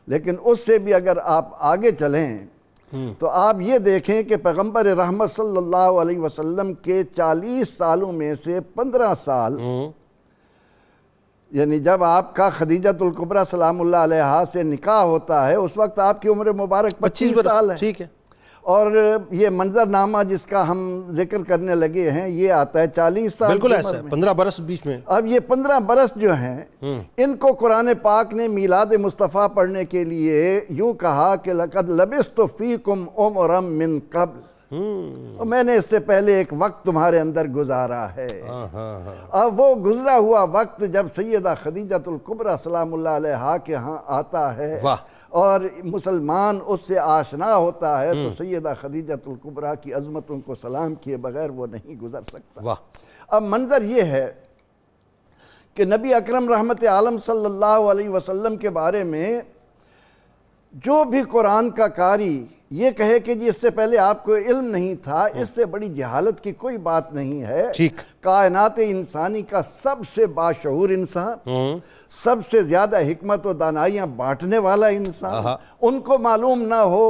لیکن اس سے بھی اگر آپ آگے چلیں تو آپ یہ دیکھیں کہ پیغمبر رحمت صلی اللہ علیہ وسلم کے 40 سالوں میں سے 15 سال، یعنی جب آپ کا خدیجۃ الکبریٰ سلام اللہ علیہا سے نکاح ہوتا ہے اس وقت آپ کی عمر مبارک 25 سال ہے، ٹھیک ہے، اور یہ منظرنامہ جس کا ہم ذکر کرنے لگے ہیں یہ آتا ہے 40 سال، بالکل ایسا ہے، 15 برس بیچ میں۔ اب یہ 15 برس جو ہیں ان کو قرآن پاک نے میلاد مصطفیٰ پڑھنے کے لیے یوں کہا کہ لَقَدْ لَبِثْتُ فِيكُمْ عُمْرًا مِّن قَبْلِ، اور میں نے اس سے پہلے ایک وقت تمہارے اندر گزارا ہے۔ اب وہ گزرا ہوا وقت جب سیدہ خدیجۃ الکبریٰ سلام اللہ علیہا کے ہاں آتا ہے اور مسلمان اس سے آشنا ہوتا ہے تو سیدہ خدیجۃ الکبریٰ کی عظمتوں کو سلام کیے بغیر وہ نہیں گزر سکتا۔ اب منظر یہ ہے کہ نبی اکرم رحمت عالم صلی اللہ علیہ وسلم کے بارے میں جو بھی قرآن کا قاری یہ کہے کہ جی اس سے پہلے آپ کو علم نہیں تھا، اس سے بڑی جہالت کی کوئی بات نہیں ہے۔ کائنات انسانی کا سب سے باشعور انسان، سب سے زیادہ حکمت و دانائیاں بانٹنے والا انسان، ان کو معلوم نہ ہو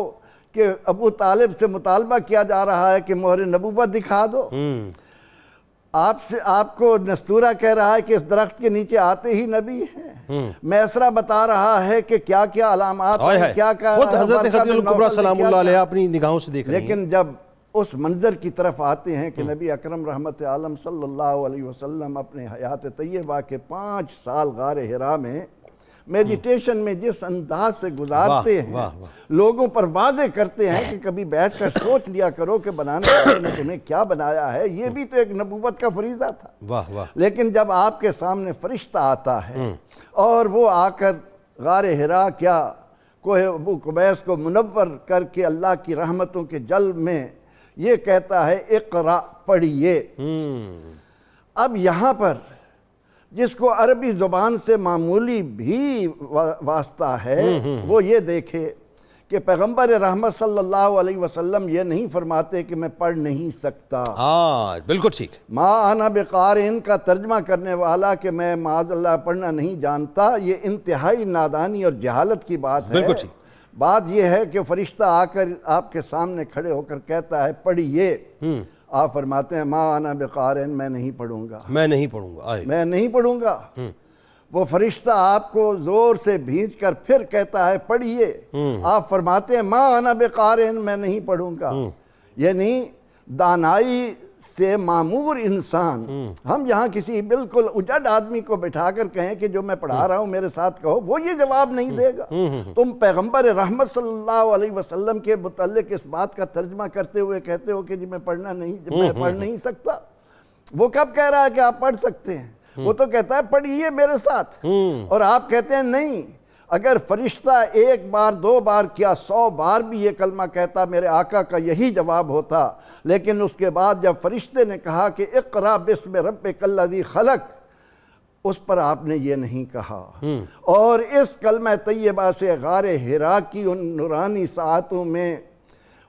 کہ ابو طالب سے مطالبہ کیا جا رہا ہے کہ مہر نبوت دکھا دو، آپ کو نستورہ کہہ رہا ہے کہ اس درخت کے نیچے آتے ہی نبی ہیں، میسرہ بتا رہا ہے کہ کیا کیا علامات ہیں، کیا کیا خود حضرت خدیجہ الکبریٰ سلام اللہ علیہ اپنی نگاہوں سے دیکھ رہی ہیں۔ لیکن جب اس منظر کی طرف آتے ہیں کہ نبی اکرم رحمت عالم صلی اللہ علیہ وسلم اپنے حیات طیبہ کے 5 سال غار حرا میں میڈیٹیشن میں جس انداز سے گزارتے ہیں، لوگوں پر واضح کرتے ہیں کہ کبھی بیٹھ کر سوچ لیا کرو کہ بنانے والے نے تمہیں کیا بنایا ہے، یہ بھی تو ایک نبوت کا فریضہ تھا۔ لیکن جب آپ کے سامنے فرشتہ آتا ہے اور وہ آ کر غار حرا کیا کوہ ابو قبیس کو منور کر کے اللہ کی رحمتوں کے جلب میں یہ کہتا ہے اقرا پڑھیے، اب یہاں پر جس کو عربی زبان سے معمولی بھی واسطہ ہے وہ یہ دیکھے کہ پیغمبر رحمت صلی اللہ علیہ وسلم یہ نہیں فرماتے کہ میں پڑھ نہیں سکتا۔ بالکل ٹھیک۔ ما انا بقارئ کا ترجمہ کرنے والا کہ میں معاذ اللہ پڑھنا نہیں جانتا، یہ انتہائی نادانی اور جہالت کی بات ہے۔ بالکل ٹھیک۔ بات یہ ہے کہ فرشتہ آ کر آپ کے سامنے کھڑے ہو کر کہتا ہے پڑھیے، آپ فرماتے ہیں ما انا بقارئ، میں نہیں پڑھوں گا، میں نہیں پڑھوں گا، میں نہیں پڑھوں گا۔ وہ فرشتہ آپ کو زور سے بھینچ کر پھر کہتا ہے پڑھیے، آپ فرماتے ہیں ما انا بقارئ، میں نہیں پڑھوں گا۔ یعنی دانائی سے معمور انسان، ہم یہاں کسی بالکل اجڑ آدمی کو بٹھا کر کہیں کہ جو میں پڑھا رہا ہوں میرے ساتھ کہو، وہ یہ جواب نہیں دے گا۔ تم پیغمبر رحمت صلی اللہ علیہ وسلم کے متعلق اس بات کا ترجمہ کرتے ہوئے کہتے ہو کہ جی میں پڑھ نہیں سکتا۔ وہ کب کہہ رہا ہے کہ آپ پڑھ سکتے ہیں؟ وہ تو کہتا ہے پڑھیے میرے ساتھ، اور آپ کہتے ہیں نہیں۔ اگر فرشتہ 1 بار 2 بار کیا 100 بار بھی یہ کلمہ کہتا میرے آقا کا یہی جواب ہوتا، لیکن اس کے بعد جب فرشتے نے کہا کہ اقرا بسم ربک الذی خلق، اس پر آپ نے یہ نہیں کہا، اور اس کلمہ طیبہ سے غار حرا کی ان نورانی ساعتوں میں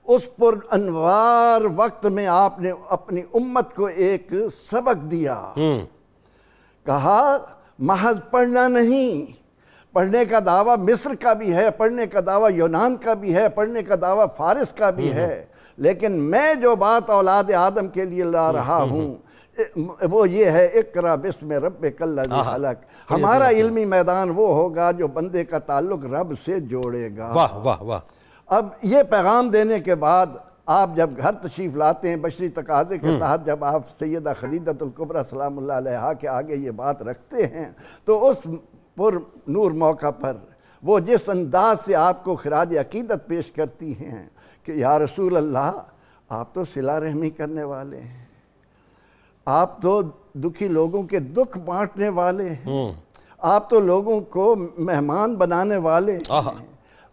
اس پر انوار وقت میں آپ نے اپنی امت کو ایک سبق دیا۔ کہا محض پڑھنا نہیں، پڑھنے کا دعویٰ مصر کا بھی ہے، پڑھنے کا دعویٰ یونان کا بھی ہے، پڑھنے کا دعویٰ فارس کا بھی ہے، لیکن میں جو بات اولاد آدم کے لیے لا رہا ہوں وہ یہ ہے اقرا بسم ربک الذی خلق۔ ہمارا علمی میدان وہ ہوگا جو بندے کا تعلق رب سے جوڑے گا۔ واہ واہ واہ۔ اب یہ پیغام دینے کے بعد آپ جب گھر تشریف لاتے ہیں بشری تقاضے کے تحت، جب آپ سیدہ خدیجہ الکبریٰ سلام اللہ علیہا کے آگے یہ بات رکھتے ہیں، تو اس پر نور موقع پر وہ جس انداز سے آپ کو خراج عقیدت پیش کرتی ہیں کہ یا رسول اللہ آپ تو صلہ رحمی کرنے والے ہیں، آپ تو دکھی لوگوں کے دکھ بانٹنے والے ہیں، آپ تو لوگوں کو مہمان بنانے والے ہیں،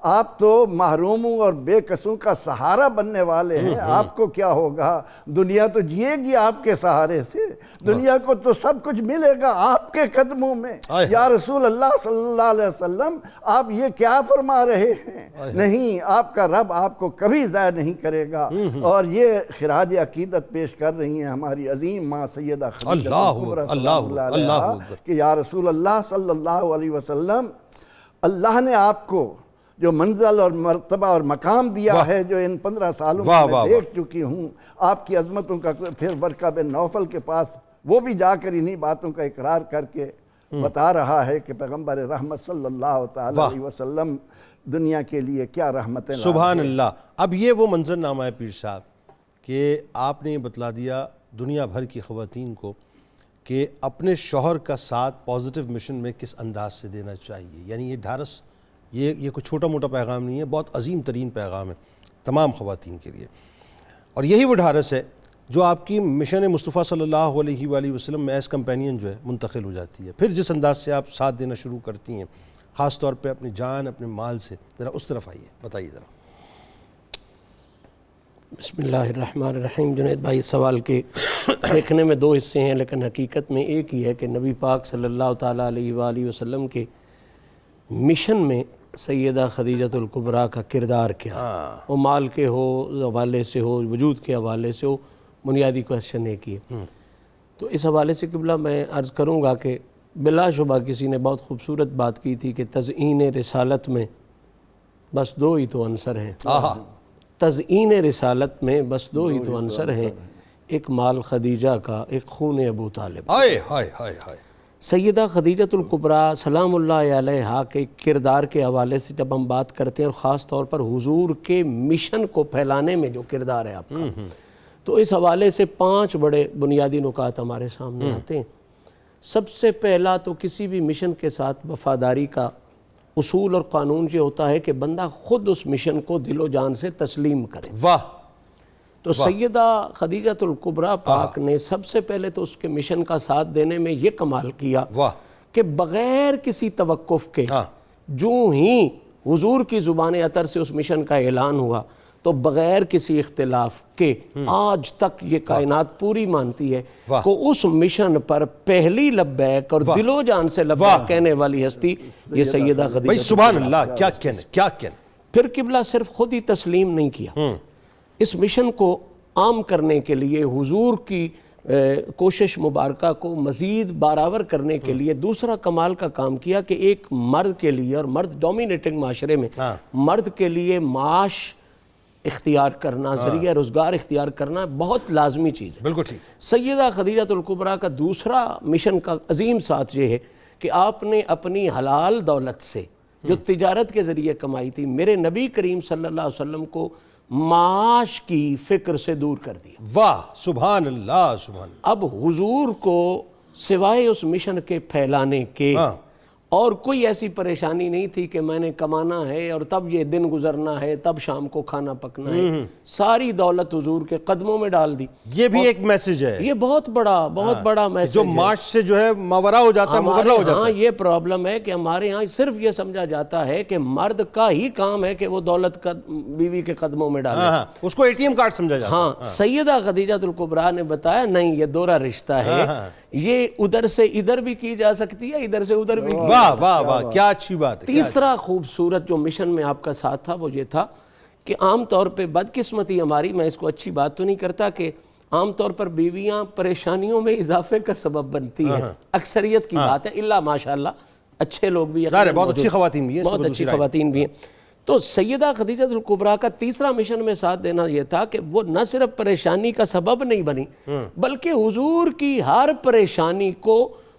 آپ تو محروموں اور بے کسوں کا سہارا بننے والے ہیں، آپ کو کیا ہوگا؟ دنیا تو جیے گی آپ کے سہارے سے، دنیا کو تو سب کچھ ملے گا آپ کے قدموں میں۔ یا رسول اللہ صلی اللہ علیہ وسلم آپ یہ کیا فرما رہے ہیں؟ نہیں، آپ کا رب آپ کو کبھی ضائع نہیں کرے گا۔ اور یہ خراج عقیدت پیش کر رہی ہیں ہماری عظیم ماں سیدہ خدیجہ الکبریٰ سلام اللہ علیہا کہ یا رسول اللہ صلی اللہ علیہ وسلم اللہ نے آپ کو جو منزل اور مرتبہ اور مقام دیا ہے، جو ان 15 سالوں میں دیکھ چکی ہوں، آپ کی عظمتوں کا، پھر ورقہ بن نوفل کے پاس وہ بھی جا کر انہی باتوں کا اقرار کر کے بتا رہا ہے کہ پیغمبر رحمت صلی اللہ تعالی علیہ وسلم دنیا کے لیے کیا رحمتیں لائے۔ سبحان اللہ۔ اب یہ وہ منظرنامہ ہے پیر صاحب کہ آپ نے بتلا دیا دنیا بھر کی خواتین کو کہ اپنے شوہر کا ساتھ پازیٹیو مشن میں کس انداز سے دینا چاہیے۔ یعنی یہ ڈھارس، یہ کوئی چھوٹا موٹا پیغام نہیں ہے، بہت عظیم ترین پیغام ہے تمام خواتین کے لیے، اور یہی وہ ڈھارس ہے جو آپ کی مشن مصطفیٰ صلی اللہ علیہ وآلہ وسلم میں ایز کمپینین جو ہے منتقل ہو جاتی ہے۔ پھر جس انداز سے آپ ساتھ دینا شروع کرتی ہیں، خاص طور پہ اپنی جان، اپنے مال سے، ذرا اس طرف آئیے، بتائیے ذرا۔ بسم اللہ الرحمن الرحیم۔ جنید بھائی، سوال کے دیکھنے میں دو حصے ہیں، لیکن حقیقت میں ایک ہی ہے کہ نبی پاک صلی اللہ تعالیٰ علیہ وآلہ وسلم کے مشن میں سیدہ خدیجہ الکبریٰ کا کردار کیا، وہ مال کے ہو، حوالے سے ہو، وجود کے حوالے سے ہو، بنیادی کوشچن ایک ہی ہے۔ تو اس حوالے سے قبلہ میں عرض کروں گا کہ بلا شبہ کسی نے بہت خوبصورت بات کی تھی کہ تزئین رسالت میں بس دو ہی تو عنصر ہیں، تزئین رسالت میں بس دو ہی تو عنصر ہیں، ایک مال خدیجہ کا، ایک خون ابو طالب۔ سیدہ خدیجہ الکبریٰ سلام اللہ علیہا کے کردار کے حوالے سے جب ہم بات کرتے ہیں، اور خاص طور پر حضور کے مشن کو پھیلانے میں جو کردار ہے آپ کا، تو اس حوالے سے 5 بڑے بنیادی نکات ہمارے سامنے آتے ہیں۔ سب سے پہلا تو کسی بھی مشن کے ساتھ وفاداری کا اصول اور قانون یہ ہوتا ہے کہ بندہ خود اس مشن کو دل و جان سے تسلیم کرے۔ واہ۔ تو سیدہ خدیجہ الکبریٰ پاک نے سب سے پہلے تو اس کے مشن کا ساتھ دینے میں یہ کمال کیا کہ بغیر کسی توقف کے جو ہی حضور کی زبان عطر سے اس مشن کا اعلان ہوا، تو بغیر کسی اختلاف کے آج تک یہ کائنات پوری مانتی ہے کہ اس مشن پر پہلی لبیک اور دل و جان سے لبیک کہنے والی ہستی یہ سیدہ خدیجہ۔ سبحان اللہ، کیا کہنے۔ پھر قبلہ صرف خود ہی تسلیم نہیں کیا، اس مشن کو عام کرنے کے لیے، حضور کی کوشش مبارکہ کو مزید بارآور کرنے کے لیے دوسرا کمال کا کام کیا کہ ایک مرد کے لیے، اور مرد ڈومینیٹنگ معاشرے میں مرد کے لیے معاش اختیار کرنا، ذریعہ روزگار اختیار کرنا بہت لازمی چیز ہے۔ بالکل ٹھیک۔ سیدہ خدیجہ الکبریٰ کا دوسرا مشن کا عظیم ساتھ یہ ہے کہ آپ نے اپنی حلال دولت سے جو تجارت کے ذریعے کمائی تھی، میرے نبی کریم صلی اللہ علیہ وسلم کو معاش کی فکر سے دور کر دیا۔ واہ، سبحان اللہ، سبحان اللہ۔ اب حضور کو سوائے اس مشن کے پھیلانے کے اور کوئی ایسی پریشانی نہیں تھی کہ میں نے کمانا ہے اور تب یہ دن گزرنا ہے، تب شام کو کھانا پکنا ہے۔ ساری دولت حضور کے قدموں میں ڈال دی۔ یہ بھی ایک میسج ہے، یہ بہت بڑا میسج جو معاش سے جو ہے ماورا ہو جاتا ہے، مغرہ ہو جاتا ہے۔ یہ پرابلم ہے کہ ہمارے ہاں صرف یہ سمجھا جاتا ہے کہ مرد کا ہی کام ہے کہ وہ دولت بیوی کے قدموں میں ڈالے، اس کو ATM کارڈ سمجھا جاتا ہے۔ ہاں، سیدہ خدیجہ الکبریٰ نے بتایا نہیں، یہ دوہرا رشتہ ہے، یہ ادھر سے ادھر بھی کی جا سکتی ہے، ادھر سے ادھر بھی۔ واہ واہ واہ، کیا اچھی بات ہے۔ تیسرا خوبصورت جو مشن میں آپ کا ساتھ تھا وہ یہ تھا کہ عام طور پہ بدقسمتی ہماری، میں اس کو اچھی بات تو نہیں کرتا، کہ عام طور پر بیویاں پریشانیوں میں اضافے کا سبب بنتی ہیں، اکثریت کی بات ہے، الا ماشاءاللہ اچھے لوگ بھی ظاہر ہے بہت اچھی خواتین بھی ہیں، بہت اچھی خواتین بھی ہیں۔ تو سیدہ خدیجہ الکبریٰ کا تیسرا مشن میں ساتھ دینا یہ تھا کہ وہ نہ صرف پریشانی کا سبب نہیں بنی بلکہ حضور کی ہر پریشانی کو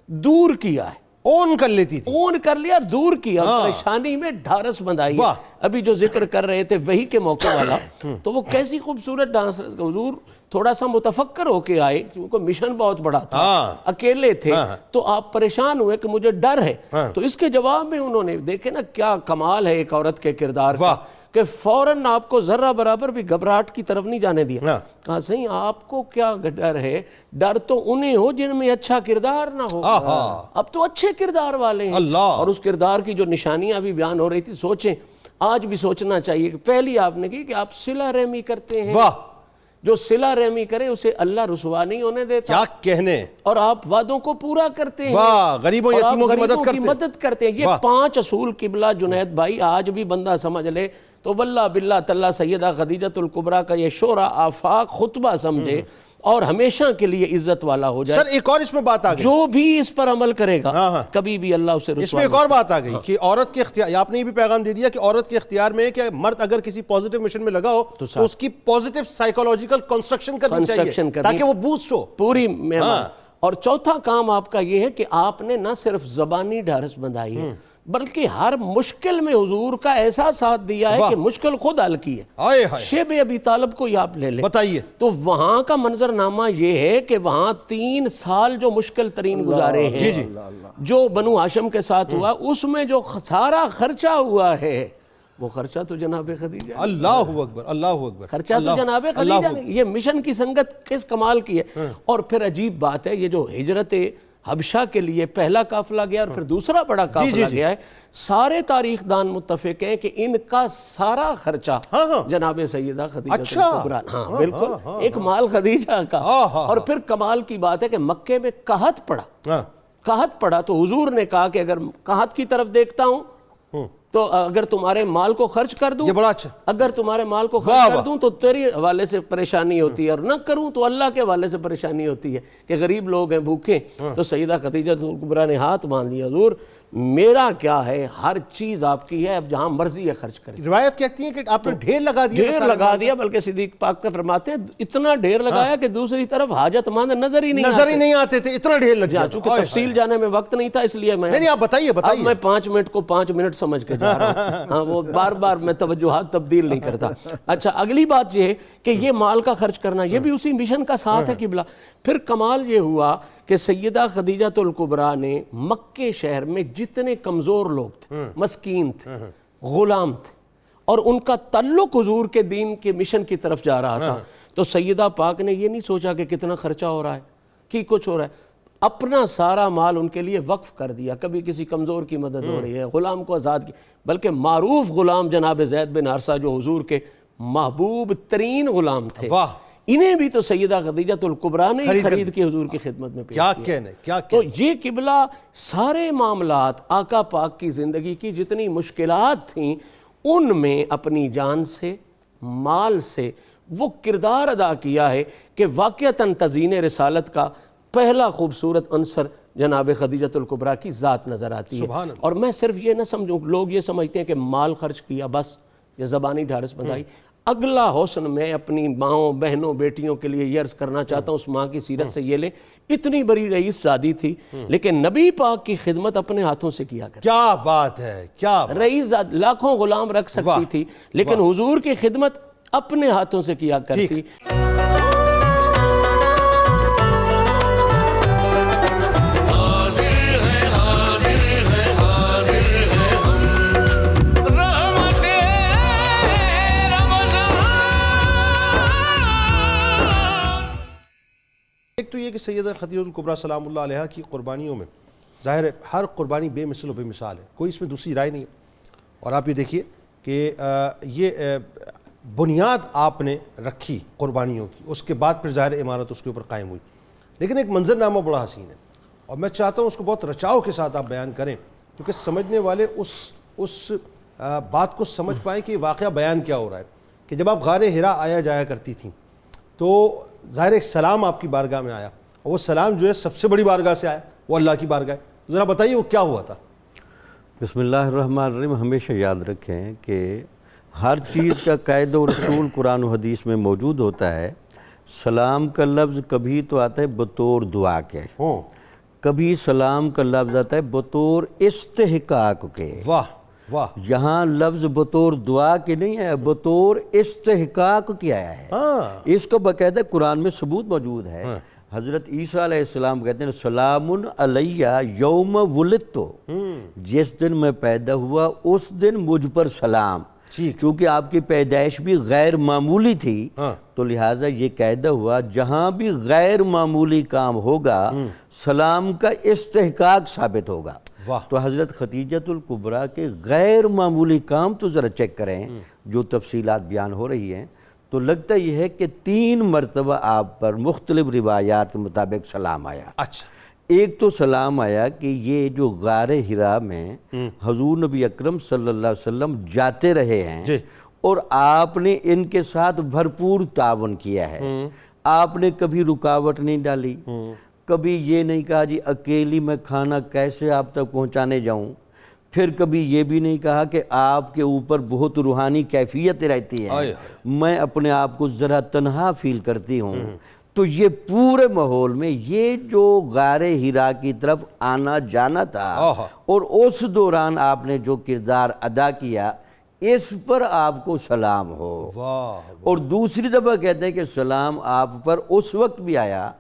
دور کیا ہے، اون کر لیتی تھی، اون کر لیا اور دور کیا، پریشانی میں ڈھارس بندائی ہے۔ ابھی جو ذکر کر رہے تھے وہی کے موقع والا، تو وہ کیسی خوبصورت ڈانس، حضور تھوڑا سا متفکر ہو کے آئے کیونکہ مشن بہت بڑا تھا، اکیلے تھے، تو آپ پریشان ہوئے کہ مجھے ڈر ہے، تو اس کے جواب میں انہوں نے دیکھے نا کیا کمال ہے ایک عورت کے کردار کا، کہ فوراً آپ کو ذرہ برابر بھی گھبراہٹ کی طرف نہیں جانے دیا۔ کہا صحیح آپ کو کیا ڈر ہے؟ ڈر تو انہیں ہو جن میں اچھا کردار نہ ہو، اب تو اچھے کردار والے ہیں، اور اس کردار کی جو نشانیاں بھی بیان ہو رہی تھی، سوچیں آج بھی سوچنا چاہیے کہ پہلی آپ نے کی کہ آپ صلہ رحمی کرتے ہیں، جو صلہ رحمی کرے اسے اللہ رسوا نہیں ہونے دیتا، کیا کہنے، اور آپ وعدوں کو پورا کرتے ہیں، غریبوں یتیموں کی مدد کرتے ہیں۔ یہ 5 اصول قبلہ جنید بھائی آج بھی بندہ سمجھ لے تو واللہ باللہ تاللہ سیدہ خدیجہ الکبریٰ کا یہ شورا آفاق خطبہ سمجھے اور ہمیشہ کے لیے عزت والا ہو جائے۔ سر ایک اور اس میں بات آ گئی، جو بھی اس پر عمل کرے گا کبھی بھی اللہ اسے رسوا، اس میں ایک اور بات آ گئی کہ عورت کے اختیار، آپ نے یہ بھی پیغام دے دیا کہ عورت کے اختیار میں ہے کہ مرد اگر کسی پازیٹیو مشن میں لگا ہو تو اس کی پازیٹیو سائیکولوجیکل کنسٹرکشن کرنی چاہیے تاکہ وہ بوسٹ ہو پوری۔ اور چوتھا کام آپ کا یہ ہے کہ آپ نے نہ صرف زبانی ڈھارس بندھائی ہے بلکہ ہر مشکل میں حضور کا ایسا ساتھ دیا ہے کہ مشکل خود حل کی ہے۔ شیب ابی طالب کو یہ آپ لے لیں، بتائیے، تو وہاں کا منظرنامہ یہ ہے کہ وہاں 3 سال جو مشکل ترین گزارے ہیں، جو بنو ہاشم کے ساتھ ہوا، اس میں جو سارا خرچہ ہوا ہے وہ خرچہ تو جناب خدیجہ، اللہ اکبر، اللہ اکبر، خرچہ تو جناب خدیجہ نے۔ یہ مشن کی سنگت کس کمال کی ہے۔ اور پھر عجیب بات ہے، یہ جو ہجرت حبشہ کے لیے پہلا قافلہ گیا اور پھر دوسرا بڑا قافلہ گیا ہے، سارے تاریخ دان متفق ہیں کہ ان کا سارا خرچہ جناب سیدہ خدیجہ الکبریٰ، ہاں بالکل، ایک مال خدیجہ کا۔ اور پھر کمال کی بات ہے کہ مکے میں قحط پڑا تو حضور نے کہا کہ اگر قحط کی طرف دیکھتا ہوں تو اگر تمہارے مال کو خرچ کر دوں، اگر تمہارے مال کو خرچ کر دوں تو تیری حوالے سے پریشانی ہوتی ہے، اور نہ کروں تو اللہ کے حوالے سے پریشانی ہوتی ہے کہ غریب لوگ ہیں، بھوکے۔ تو سیدہ خدیجہ الکبریٰ نے ہاتھ باندھ لیا، حضور میرا کیا ہے، ہر چیز آپ کی ہے، اب جہاں مرضی ہے خرچ کریں۔ روایت کہتی ہے کہ آپ نے ڈھیر لگا دیا، بلکہ صدیق پاک کا فرماتے ہیں اتنا ڈھیر لگایا کہ دوسری طرف حاجت مند نظر ہی نہیں آتے تھے، اتنا ڈھیر لگ گیا۔ چونکہ تفصیل جانے میں وقت نہیں تھا، اس لیے میں آپ بتائیے میں 5 منٹ کو 5 منٹ سمجھ کے جا رہا ہوں، ہاں وہ بار بار میں توجہات تبدیل نہیں کرتا۔ اچھا اگلی بات یہ ہے کہ یہ مال کا خرچ کرنا یہ بھی اسی مشن کا ساتھ ہے قبلہ۔ پھر کمال یہ ہوا کہ سیدہ خدیجہ الکبریٰ نے مکے شہر میں جتنے کمزور لوگ تھے، مسکین تھے، غلام تھے، اور ان کا تعلق حضور کے دین کے مشن کی طرف جا رہا تھا، تو سیدہ پاک نے یہ نہیں سوچا کہ کتنا خرچہ ہو رہا ہے، کی کچھ ہو رہا ہے، اپنا سارا مال ان کے لیے وقف کر دیا۔ کبھی کسی کمزور کی مدد ہو رہی ہے، غلام کو آزاد کی، بلکہ معروف غلام جناب زید بن حارثہ جو حضور کے محبوب ترین غلام تھے، انہیں بھی تو سیدہ خدیجہ الکبریٰ نے خرید کے حضور کی خدمت میں پیش کیا۔ تو یہ قبلہ سارے معاملات آقا پاک کی زندگی کی جتنی مشکلات تھیں ان میں اپنی جان سے، مال سے وہ کردار ادا کیا ہے کہ واقعتاً تزیین رسالت کا پہلا خوبصورت عنصر جناب خدیجہ الکبریٰ کی ذات نظر آتی ہے۔ اور میں صرف یہ نہ سمجھوں، لوگ یہ سمجھتے ہیں کہ مال خرچ کیا بس، یہ زبانی ڈھارس بندھائی۔ اگلا حسن میں اپنی ماؤں، بہنوں، بیٹیوں کے لیے یہ عرض کرنا چاہتا ہوں، اس ماں کی سیرت سے یہ لیں، اتنی بڑی رئیس زادی تھی لیکن نبی پاک کی خدمت اپنے ہاتھوں سے کیا کرتی۔ کیا بات ہے، کیا رئیس زادی لاکھوں غلام رکھ سکتی تھی لیکن حضور کی خدمت اپنے ہاتھوں سے کیا کرتی۔ ایک تو یہ کہ سیدہ خدیجہ الکبریٰ سلام اللہ علیہا کی قربانیوں میں ظاہر ہے ہر قربانی بے مثل و بے مثال ہے، کوئی اس میں دوسری رائے نہیں ہے۔ اور آپ یہ دیکھیے کہ یہ بنیاد آپ نے رکھی قربانیوں کی، اس کے بعد پھر ظاہر عمارت اس کے اوپر قائم ہوئی، لیکن ایک منظرنامہ بڑا حسین ہے اور میں چاہتا ہوں اس کو بہت رچاؤ کے ساتھ آپ بیان کریں کیونکہ سمجھنے والے اس بات کو سمجھ پائیں کہ واقعہ بیان کیا ہو رہا ہے۔ کہ جب آپ غار حرا آیا جایا کرتی تھیں تو ظاہر ایک سلام آپ کی بارگاہ میں آیا، اور وہ سلام جو ہے سب سے بڑی بارگاہ سے آیا، وہ اللہ کی بارگاہ ہے۔ ذرا بتائیے وہ کیا ہوا تھا؟ بسم اللہ الرحمن الرحیم. ہمیشہ یاد رکھیں کہ ہر چیز کا قید و رسول قرآن و حدیث میں موجود ہوتا ہے. سلام کا لفظ کبھی تو آتا ہے بطور دعا کے، کبھی سلام کا لفظ آتا ہے بطور استحقاق کے. واہ واہ. یہاں لفظ بطور دعا کے نہیں ہے، بطور استحقاق کے آیا ہے. اس کو باقاعدہ قرآن میں ثبوت موجود ہے. حضرت عیسیٰ علیہ السلام کہتے ہیں سلام علیہ یوم ولدت، جس دن میں پیدا ہوا اس دن مجھ پر سلام. چونکہ آپ کی پیدائش بھی غیر معمولی تھی تو لہٰذا یہ قاعدہ ہوا جہاں بھی غیر معمولی کام ہوگا سلام کا استحقاق ثابت ہوگا. تو حضرت خدیجۃ الکبریٰ کے غیر معمولی کام تو ذرا چیک کریں جو تفصیلات بیان ہو رہی ہیں، تو لگتا یہ ہے کہ 3 مرتبہ آپ پر مختلف روایات کے مطابق سلام آیا. اچھا، ایک تو سلام آیا کہ یہ جو غار حرا میں حضور نبی اکرم صلی اللہ علیہ وسلم جاتے رہے ہیں اور آپ نے ان کے ساتھ بھرپور تعاون کیا ہے. آپ نے کبھی رکاوٹ نہیں ڈالی، کبھی یہ نہیں کہا جی اکیلی میں کھانا کیسے آپ تک پہنچانے جاؤں، پھر کبھی یہ بھی نہیں کہا کہ آپ کے اوپر بہت روحانی کیفیت رہتی ہے، میں اپنے آپ کو ذرا تنہا فیل کرتی ہوں. تو یہ پورے ماحول میں یہ جو غار حرا کی طرف آنا جانا تھا اور اس دوران آپ نے جو کردار ادا کیا، اس پر آپ کو سلام ہو. اور دوسری دفعہ کہتے ہیں کہ سلام آپ پر اس وقت بھی آیا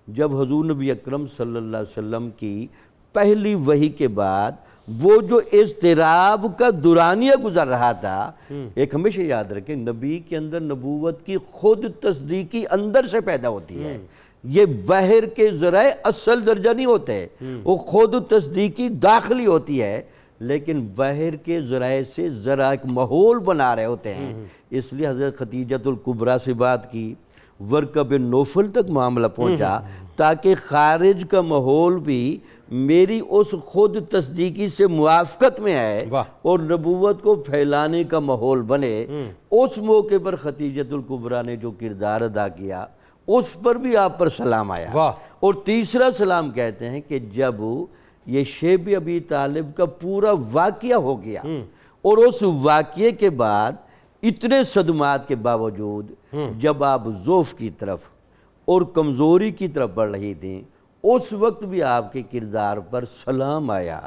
جب حضور نبی اکرم صلی اللہ علیہ وسلم کی پہلی وحی کے بعد وہ جو اضطراب کا دورانیہ گزر رہا تھا. ایک ہمیشہ یاد رکھیں نبی کے اندر نبوت کی خود تصدیقی اندر سے پیدا ہوتی ہے، یہ باہر کے ذرائع اصل درجہ نہیں ہوتے، وہ خود تصدیقی داخلی ہوتی ہے، لیکن باہر کے ذرائع سے ذرا ایک ماحول بنا رہے ہوتے ہیں. اس لیے حضرت خدیجۃ الکبریٰ سے بات کی، ورقہ بن نوفل تک معاملہ پہنچا تاکہ خارج کا ماحول بھی میری اس خود تصدیقی سے موافقت میں آئے اور نبوت کو پھیلانے کا ماحول بنے. اس موقع پر خدیجۃ الکبریٰ نے جو کردار ادا کیا اس پر بھی آپ پر سلام آیا. اور تیسرا سلام کہتے ہیں کہ جب یہ شیب ابی طالب کا پورا واقعہ ہو گیا اور اس واقعے کے بعد اتنے صدمات کے باوجود جب آپ ضعف کی طرف اور کمزوری کی طرف بڑھ رہی تھیں، اس وقت بھی آپ کے کردار پر سلام آیا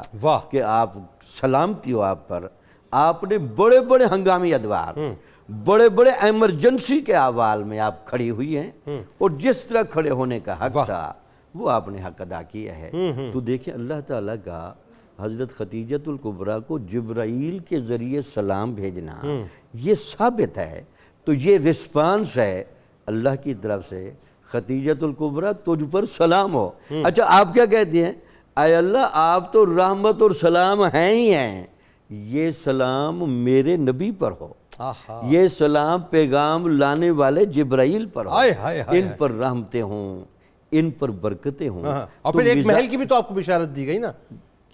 کہ آپ سلامتی ہو آپ پر. آپ نے بڑے بڑے ہنگامی ادوار، بڑے بڑے ایمرجنسی کے احوال میں آپ کھڑی ہوئی ہیں اور جس طرح کھڑے ہونے کا حق تھا وہ آپ نے حق ادا کیا ہے. تو دیکھیں اللہ تعالیٰ کا حضرت خدیجۃ الکبریٰ کو جبرائیل کے ذریعے سلام بھیجنا یہ ثابت ہے. تو یہ رسپانس ہے اللہ کی طرف سے، خدیجۃ الکبریٰ تجھ پر سلام ہو. اچھا آپ کیا کہتے ہیں؟ اے اللہ آپ تو رحمت اور سلام ہیں ہی ہیں، یہ سلام میرے نبی پر ہو، یہ سلام پیغام لانے والے جبرائیل پر ہو، ان پر رحمتیں ہوں، ان پر برکتیں ہوں. اور پھر ایک محل کی بھی تو آپ کو بشارت دی گئی نا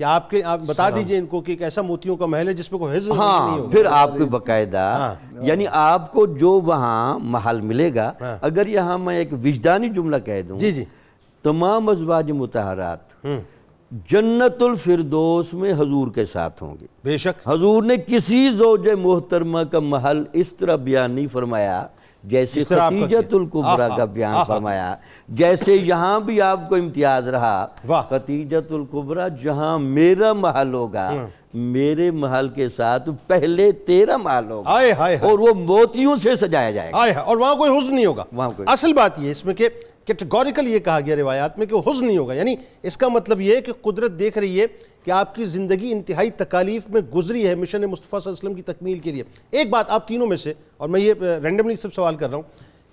کہ آپ بتا دیجئے ان کو کہ ایک ایسا موتیوں کا محل ہے جس میں کوئی حزن نہیں ہوگا. پھر آپ کو باقاعدہ یعنی آپ کو جو وہاں محل ملے گا، اگر یہاں میں ایک وجدانی جملہ کہہ دوں، تمام ازواج مطہرات جنت الفردوس میں حضور کے ساتھ ہوں گے. بے شک حضور نے کسی زوج محترمہ کا محل اس طرح بیان نہیں فرمایا جیسے خدیجۃ الکبریٰ کا بیان فرمایا. جیسے یہاں بھی آپ کو امتیاز رہا، خدیجۃ الکبریٰ جہاں میرا محل ہوگا، میرے محل کے ساتھ پہلے تیرا محل ہوگا اور وہ موتیوں سے سجایا جائے گا اور وہاں کوئی حزن نہیں ہوگا. اصل بات یہ اس میں کہ کیٹیگوریکل یہ کہا گیا روایات میں کہ وہ حزن نہیں ہوگا، یعنی اس کا مطلب یہ ہے کہ قدرت دیکھ رہی ہے کہ آپ کی زندگی انتہائی تکالیف میں گزری ہے مشن مصطفیٰ صلی اللہ علیہ وسلم کی تکمیل کے لیے. ایک بات آپ تینوں میں سے، اور میں یہ رینڈملی صرف سوال کر رہا ہوں،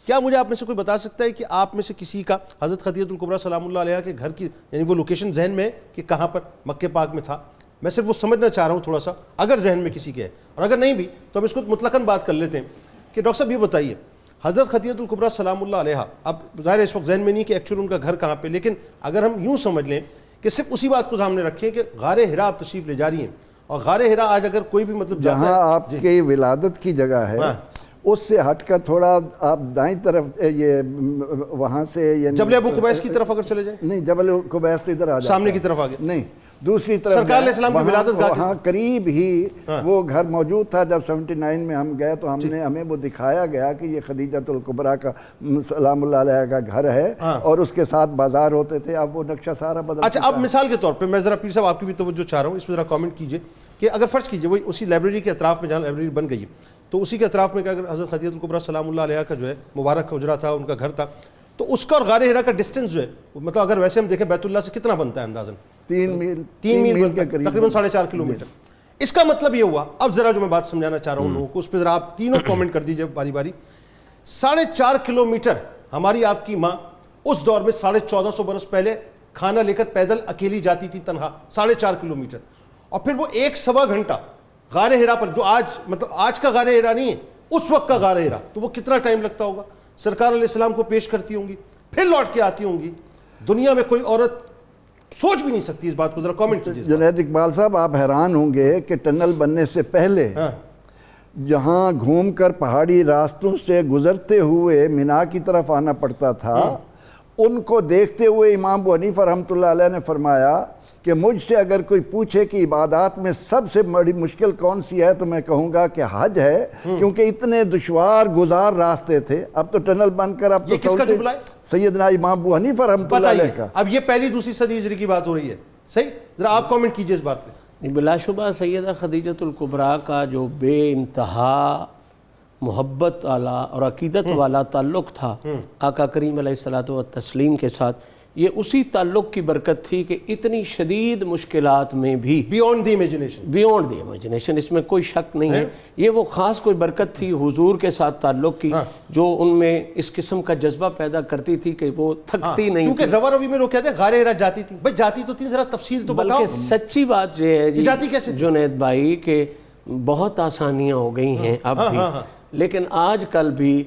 کیا مجھے آپ میں سے کوئی بتا سکتا ہے کہ آپ میں سے کسی کا حضرت خدیجۃ الکبریٰ سلام اللہ علیہا کے گھر کی یعنی وہ لوکیشن ذہن میں ہے کہ کہاں پر مکہ پاک میں تھا؟ میں صرف وہ سمجھنا چاہ رہا ہوں تھوڑا سا، اگر ذہن میں کسی کے ہے، اور اگر نہیں بھی تو ہم اس کو مطلقاً بات کر لیتے ہیں کہ ڈاکٹر صاحب یہ بتائیے حضرت خدیجۃ الکبریٰ سلام اللہ علیہا، اب ظاہر اس وقت ذہن میں نہیں کہ ایکچوئل ان کا گھر کہاں پہ، لیکن اگر ہم یوں سمجھ لیں کہ صرف اسی بات کو سامنے رکھیں کہ غار حرا آپ تشریف لے جا رہی ہیں، اور غار حرا آج اگر کوئی بھی مطلب جہاں آپ کی ولادت کی جگہ ہے اس سے ہٹ کر تھوڑا آپ دائیں طرف یہ وہاں سے یعنی جبل ابو قبیس کی طرف اگر چلے جائیں؟ نہیں، جبل قبیس تو ادھر آ جاتا سامنے کی طرف آگے؟ نہیں، دوسری طرف سرکار علیہ السلام کی ولادت گاہ وہاں قریب ہی وہ گھر موجود تھا. جب 79 میں ہم گئے تو ہمیں وہ دکھایا گیا کہ یہ خدیجۃ الکبریٰ کا سلام اللہ علیہ کا گھر ہے اور اس کے ساتھ بازار ہوتے تھے. اب وہ نقشہ سارا بدل. اچھا، اب مثال کے طور پہ میں ذرا پیر صاحب آپ کی بھی توجہ چاہ رہا ہوں، اس میں ذرا کامنٹ کیجئے کہ اگر فرض کیجئے وہی اسی لائبریری کے اطراف میں جہاں لائبریری بن گئی ہے تو اسی کے اطراف میں کہ اگر حضرت خدیجۃ الکبریٰ سلام اللہ علیہ کا جو ہے مبارک حجرہ تھا، ان کا گھر تھا، تو اس کا اور غار ہرا کا ڈسٹنس جو ہے مطلب اگر ویسے ہم دیکھیں بیت اللہ سے کتنا بنتا ہے اندازاً؟ 3 میل کے قریب، تقریباً 4.5 کلومیٹر. اس کا مطلب یہ ہوا، اب ذرا جو میں بات سمجھانا چاہ رہا ہوں لوگوں کو اس پہ ذرا آپ تینوں کامنٹ کر دیجئے باری باری. 4.5 کلومیٹر ہماری آپ کی ماں اس دور میں 1450 برس پہلے کھانا لے کر پیدل اکیلی جاتی تھی تنہا 4.5 کلومیٹر، اور پھر وہ 1.25 گھنٹہ غار ہرا پر، جو آج مطلب آج کا غار ہرا نہیں ہے، اس وقت کا غار ہرا، تو وہ کتنا ٹائم لگتا ہوگا. سرکار علیہ السلام کو پیش کرتی ہوں گی، پھر لوٹ کے آتی ہوں گی. دنیا میں کوئی عورت سوچ بھی نہیں سکتی اس بات کو. ذرا کامنٹ کیجیے. جنید اقبال صاحب، آپ حیران ہوں گے کہ ٹنل بننے سے پہلے جہاں گھوم کر پہاڑی راستوں سے گزرتے ہوئے مینا کی طرف آنا پڑتا تھا، ان کو دیکھتے ہوئے امام ابو حنیفہ رحمۃ اللہ علیہ نے فرمایا کہ مجھ سے اگر کوئی پوچھے کہ عبادات میں سب سے بڑی مشکل کون سی ہے تو میں کہوں گا کہ حج ہے، کیونکہ اتنے دشوار گزار راستے تھے. اب تو ٹنل بن کر اب یہ کس کا جملہ ہے؟ سیدنا امام ابو حنیفہ رحمۃ اللہ علیہ کا. اب یہ پہلی دوسری صدی ہجری کی بات ہو رہی ہے، صحیح؟ ذرا آپ کامنٹ کیجئے اس بات پہ. بلا شبہ سیدہ خدیجۃ الکبریٰ کا جو بے انتہا محبت والا اور عقیدت والا تعلق تھا آقا کریم علیہ الصلوۃ والتسلیم کے ساتھ، یہ اسی تعلق کی برکت تھی کہ اتنی شدید مشکلات میں بھی بیونڈ دی امیجنیشن، اس میں کوئی شک نہیں ہے، یہ وہ خاص کوئی برکت تھی حضور کے ساتھ تعلق کی جو ان میں اس قسم کا جذبہ پیدا کرتی تھی کہ وہ تھکتی نہیں. کیونکہ روا روی میں لوگ کہتے ہیں غار ہرا جاتی تھی. بھائی جاتی تو تھی، ذرا تفصیل تو بتاؤ. بلکہ سچی بات یہ ہے جاتی کیسے جنید بھائی کہ بہت آسانیاں ہو گئی ہیں اب بھی، لیکن آج کل بھی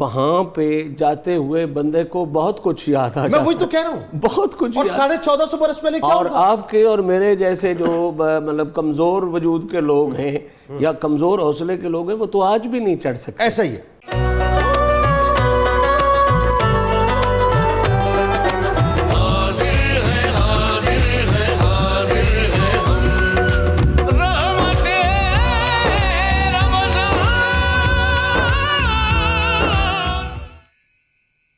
وہاں پہ جاتے ہوئے بندے کو بہت کچھ یاد آ جاتا ہے. میں وہی تو کہہ رہا ہوں، بہت کچھ. اور 1450 برس پہلے کیا اور آپ کے اور میرے جیسے جو مطلب کمزور وجود کے لوگ ہیں یا کمزور حوصلے کے لوگ ہیں، وہ تو آج بھی نہیں چڑھ سکتے. ایسا ہی ہے.